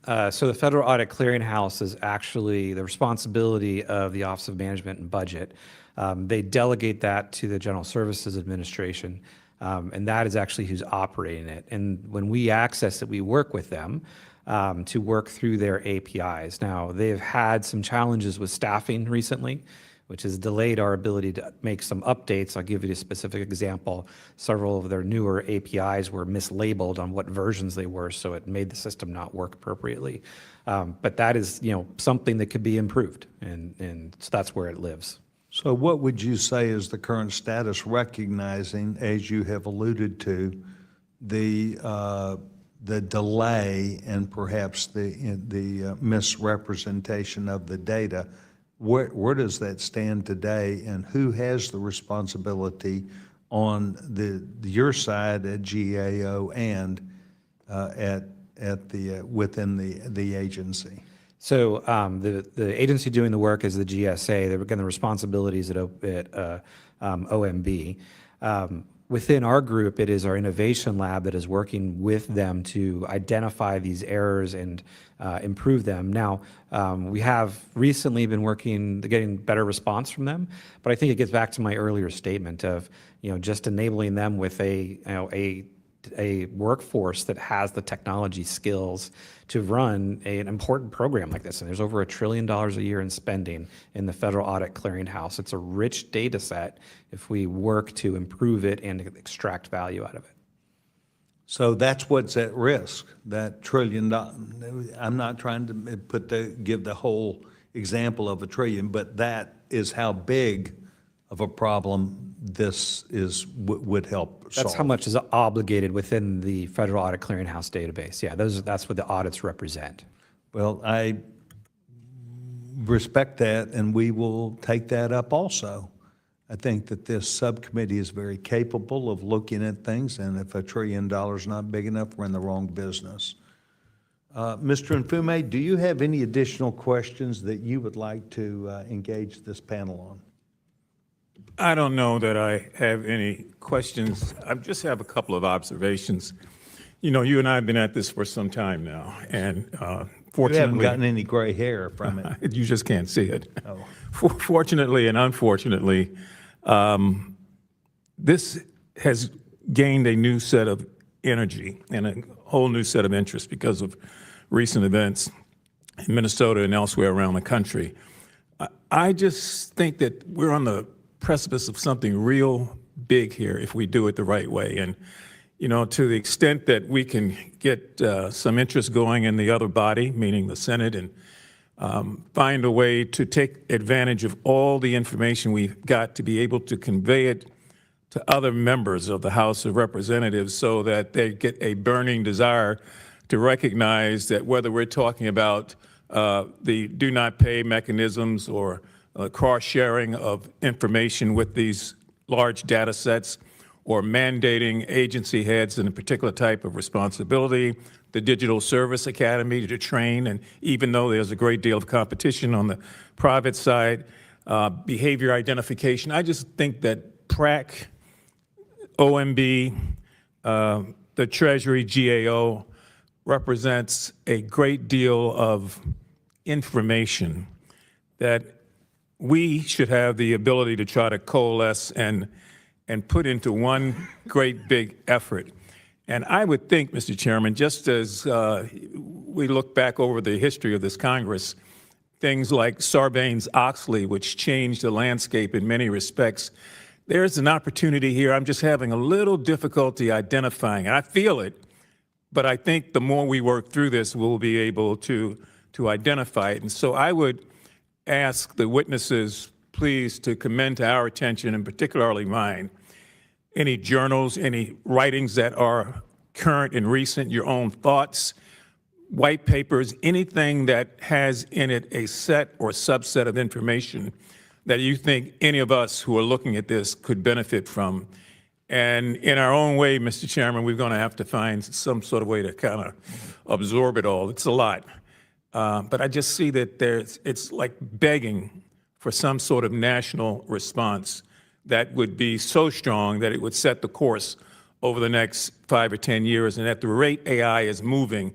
So the Federal Audit Clearinghouse is actually the responsibility of the Office of Management and Budget. They delegate that to the General Services Administration, and that is actually who's operating it. And when we access it, we work with them to work through their APIs. Now, they've had some challenges with staffing recently, which has delayed our ability to make some updates. I'll give you a specific example. Several of their newer APIs were mislabeled on what versions they were, so it made the system not work appropriately. But that is, something that could be improved, and so that's where it lives. So what would you say is the current status, recognizing, as you have alluded to, the delay and perhaps the misrepresentation of the data? Where does that stand today, and who has the responsibility on your side at GAO and within the agency? So the agency doing the work is the GSA. They're again the responsibilities at OMB. Within our group, it is our innovation lab that is working with them to identify these errors and improve them. Now, we have recently been getting better response from them, but I think it gets back to my earlier statement of, just enabling them with a workforce that has the technology skills to run an important program like this. And there's over $1 trillion a year in spending in the Federal Audit Clearinghouse. It's a rich data set if we work to improve it and extract value out of it. So that's what's at risk, that $1 trillion. I'm not trying to give the whole example of $1 trillion, but that is how big of a problem this would help solve. That's how much is obligated within the Federal Audit Clearinghouse database. Yeah, that's what the audits represent. Well, I respect that, and we will take that up also. I think that this subcommittee is very capable of looking at things, and if $1 trillion is not big enough, we're in the wrong business. Mr. Nfume, do you have any additional questions that you would like to engage this panel on? I don't know that I have any questions. I just have a couple of observations. You know, you and I have been at this for some time now, and You haven't fortunately, gotten any gray hair from it. you just can't see it. Oh. Fortunately and unfortunately, this has gained a new set of energy and a whole new set of interest because of recent events in Minnesota and elsewhere around the country. I just think that we're on the precipice of something real big here if we do it the right way. And, you know, to the extent that we can get some interest going in the other body, meaning the Senate, and find a way to take advantage of all the information we've got to be able to convey it to other members of the House of Representatives so that they get a burning desire to recognize that whether we're talking about the do not pay mechanisms or cross-sharing of information with these large data sets or mandating agency heads in a particular type of responsibility, the Digital Service Academy to train, and even though there's a great deal of competition on the private side, behavior identification, I just think that PRAC, OMB, the Treasury, GAO, represents a great deal of information that we should have the ability to try to coalesce and put into one great big effort. And I would think, Mr. Chairman, just as we look back over the history of this Congress, things like Sarbanes-Oxley, which changed the landscape in many respects, there's an opportunity here. I'm just having a little difficulty identifying. I feel it, but I think the more we work through this, we'll be able to identify it. And so I would ask the witnesses, please, to commend to our attention, and particularly mine, any journals, any writings that are current and recent, your own thoughts, white papers, anything that has in it a set or subset of information that you think any of us who are looking at this could benefit from. And in our own way, Mr. Chairman, we're going to have to find some sort of way to kind of absorb it all. It's a lot. But I just see that it's like begging for some sort of national response that would be so strong that it would set the course over the next 5 or 10 years. And at the rate AI is moving,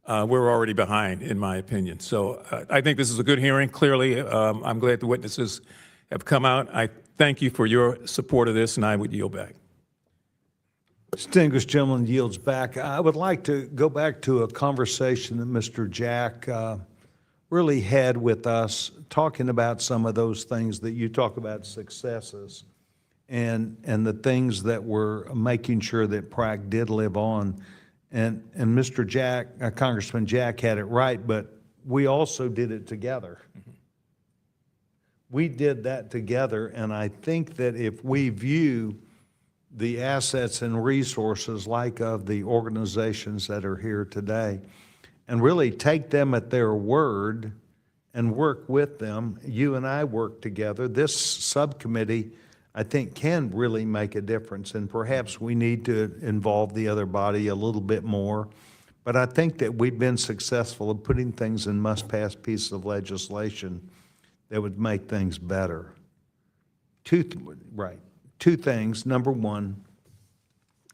we're already behind, in my opinion. So I think this is a good hearing. Clearly, I'm glad the witnesses have come out. I thank you for your support of this, and I would yield back. Distinguished gentleman yields back. I would like to go back to a conversation that Mr. Jack really had with us, talking about some of those things that you talk about, successes, and the things that were making sure that PRAC did live on. And Mr. Jack, Congressman Jack had it right, but we also did it together. We did that together, and I think that if we view the assets and resources like of the organizations that are here today and really take them at their word and work with them, you and I work together, this subcommittee, I think, can really make a difference. And perhaps we need to involve the other body a little bit more. But I think that we've been successful in putting things in must-pass pieces of legislation that would make things better. Two things. Number one,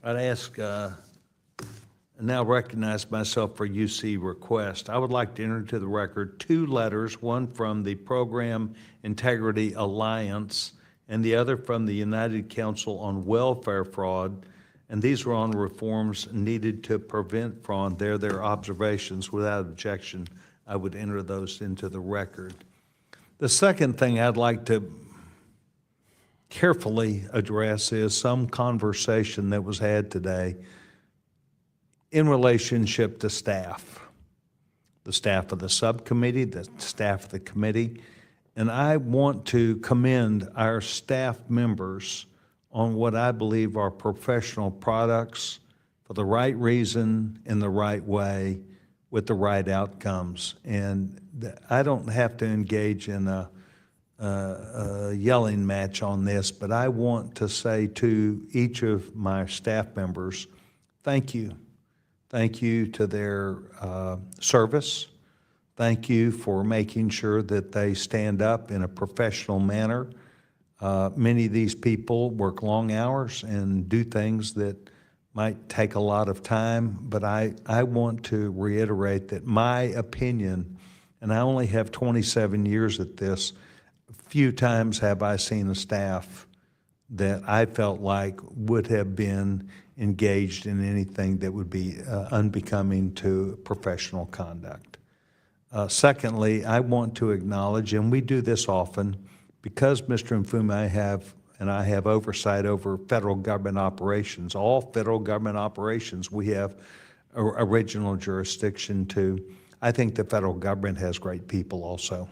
I'd ask, now recognize myself for UC request. I would like to enter into the record 2 letters, one from the Program Integrity Alliance and the other from the United Council on Welfare Fraud. And these are on reforms needed to prevent fraud. They're their observations. Without objection, I would enter those into the record. The second thing I'd like to carefully address is some conversation that was had today in relationship to staff, the staff of the subcommittee, the staff of the committee. And I want to commend our staff members on what I believe are professional products for the right reason, in the right way, with the right outcomes. And I don't have to engage in a yelling match on this, but I want to say to each of my staff members, thank you. Thank you to their service. Thank you for making sure that they stand up in a professional manner. Many of these people work long hours and do things that might take a lot of time, but I want to reiterate that my opinion, and I only have 27 years at this, few times have I seen a staff that I felt like would have been engaged in anything that would be unbecoming to professional conduct. Secondly, I want to acknowledge, and we do this often, because Mr. Mfume I have oversight over federal government operations, all federal government operations we have original jurisdiction to. I think the federal government has great people also.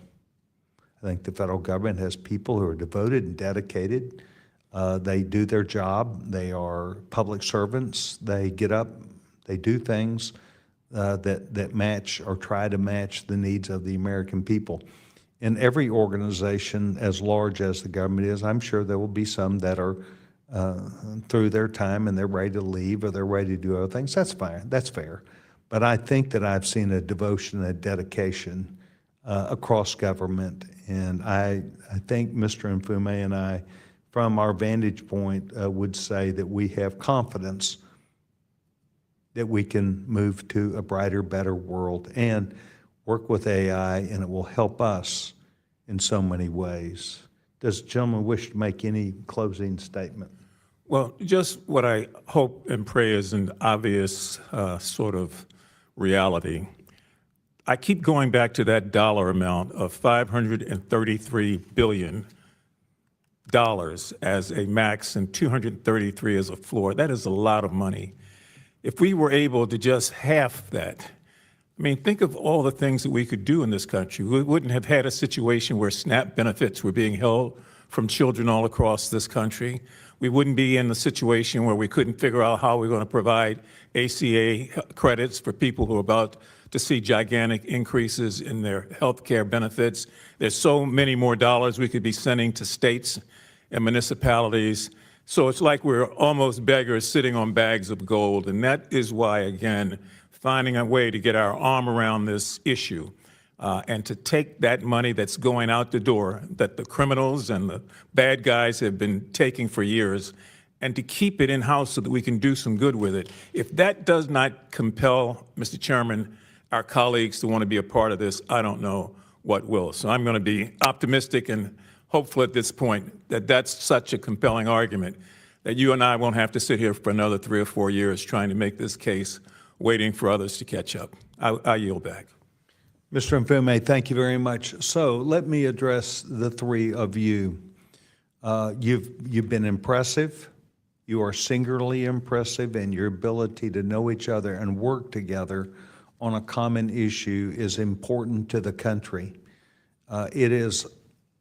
I think the federal government has people who are devoted and dedicated. They do their job. They are public servants. They get up, they do things that match or try to match the needs of the American people. In every organization as large as the government is, I'm sure there will be some that are through their time and they're ready to leave or they're ready to do other things. That's fine. That's fair. But I think that I've seen a devotion, a dedication across government. And I think Mr. Mfume and I, from our vantage point, would say that we have confidence that we can move to a brighter, better world and work with AI, and it will help us in so many ways. Does the gentleman wish to make any closing statement? Well, just what I hope and pray is an obvious sort of reality. I keep going back to that dollar amount of $533 billion as a max and 233 as a floor. That is a lot of money. If we were able to just half that, I mean, think of all the things that we could do in this country. We wouldn't have had a situation where SNAP benefits were being held from children all across this country. We wouldn't be in the situation where we couldn't figure out how we're going to provide ACA credits for people who are about to see gigantic increases in their health care benefits. There's so many more dollars we could be sending to states and municipalities. So it's like we're almost beggars sitting on bags of gold. And that is why, again, finding a way to get our arm around this issue and to take that money that's going out the door, that the criminals and the bad guys have been taking for years, and to keep it in-house so that we can do some good with it. If that does not compel, Mr. Chairman, our colleagues to want to be a part of this, I don't know what will. So I'm going to be optimistic and hopeful at this point that that's such a compelling argument that you and I won't have to sit here for another 3 or 4 years trying to make this case, waiting for others to catch up. I yield back. Mr. Mfume, thank you very much. So let me address the three of you. You've been impressive. You are singularly impressive, and your ability to know each other and work together on a common issue is important to the country. It is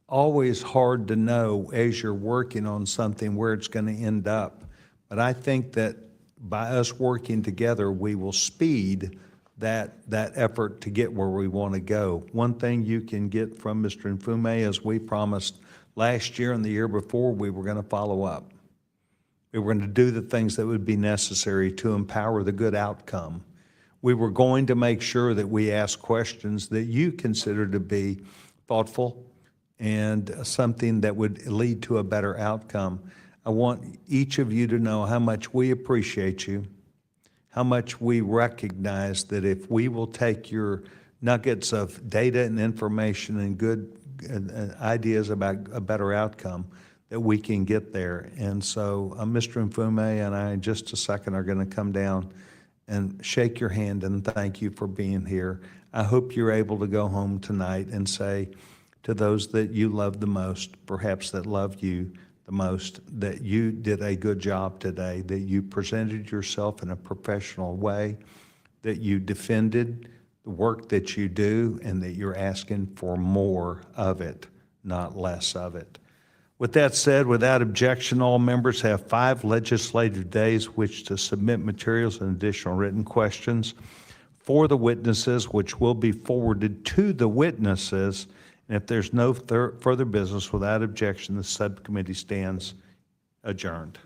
always hard to know as you're working on something where it's going to end up. But I think that by us working together, we will speed that effort to get where we want to go. One thing you can get from Mr. Mfume is we promised last year and the year before we were going to follow up. We were going to do the things that would be necessary to empower the good outcome. We were going to make sure that we ask questions that you consider to be thoughtful and something that would lead to a better outcome. I want each of you to know how much we appreciate you, how much we recognize that if we will take your nuggets of data and information and good ideas about a better outcome, that we can get there. And so Mr. Mfume and I in just a second are going to come down and shake your hand and thank you for being here. I hope you're able to go home tonight and say to those that you love the most, perhaps that love you the most, that you did a good job today, that you presented yourself in a professional way, that you defended the work that you do, and that you're asking for more of it, not less of it. With that said, without objection, all members have 5 legislative days which to submit materials and additional written questions for the witnesses, which will be forwarded to the witnesses. And if there's no further business, without objection, the subcommittee stands adjourned.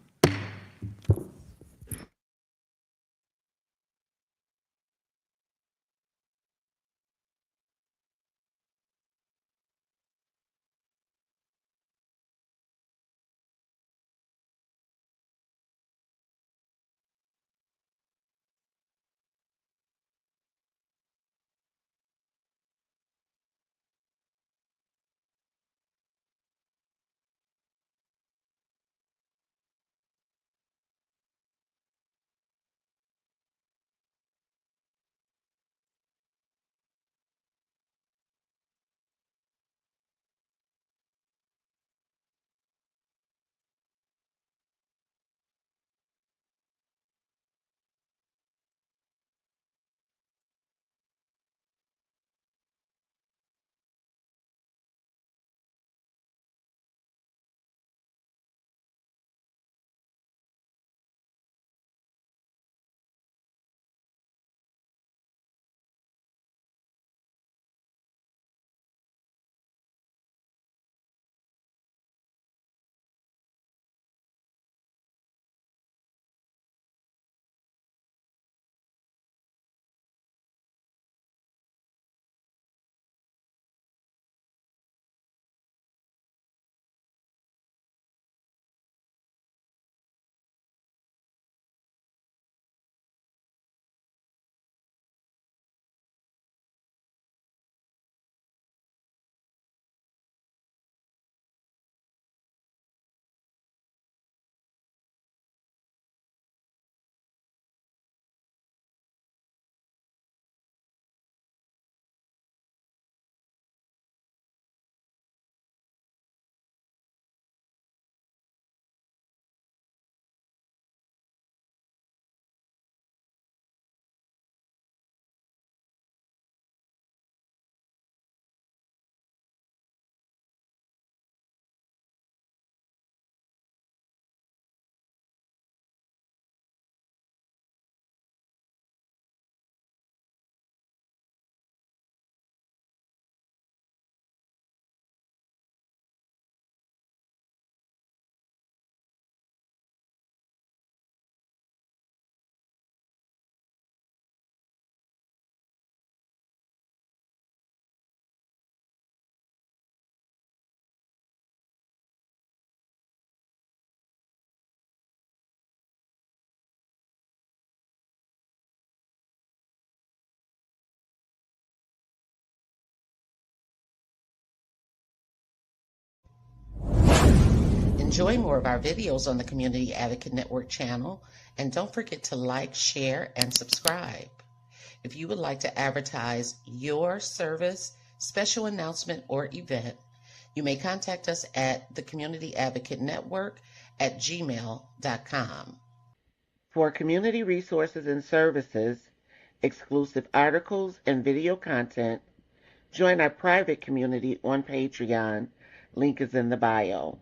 Enjoy more of our videos on the Community Advocate Network channel, and don't forget to like, share, and subscribe. If you would like to advertise your service, special announcement, or event, you may contact us at the Community Advocate Network at gmail.com. For community resources and services, exclusive articles, and video content, join our private community on Patreon. Link is in the bio.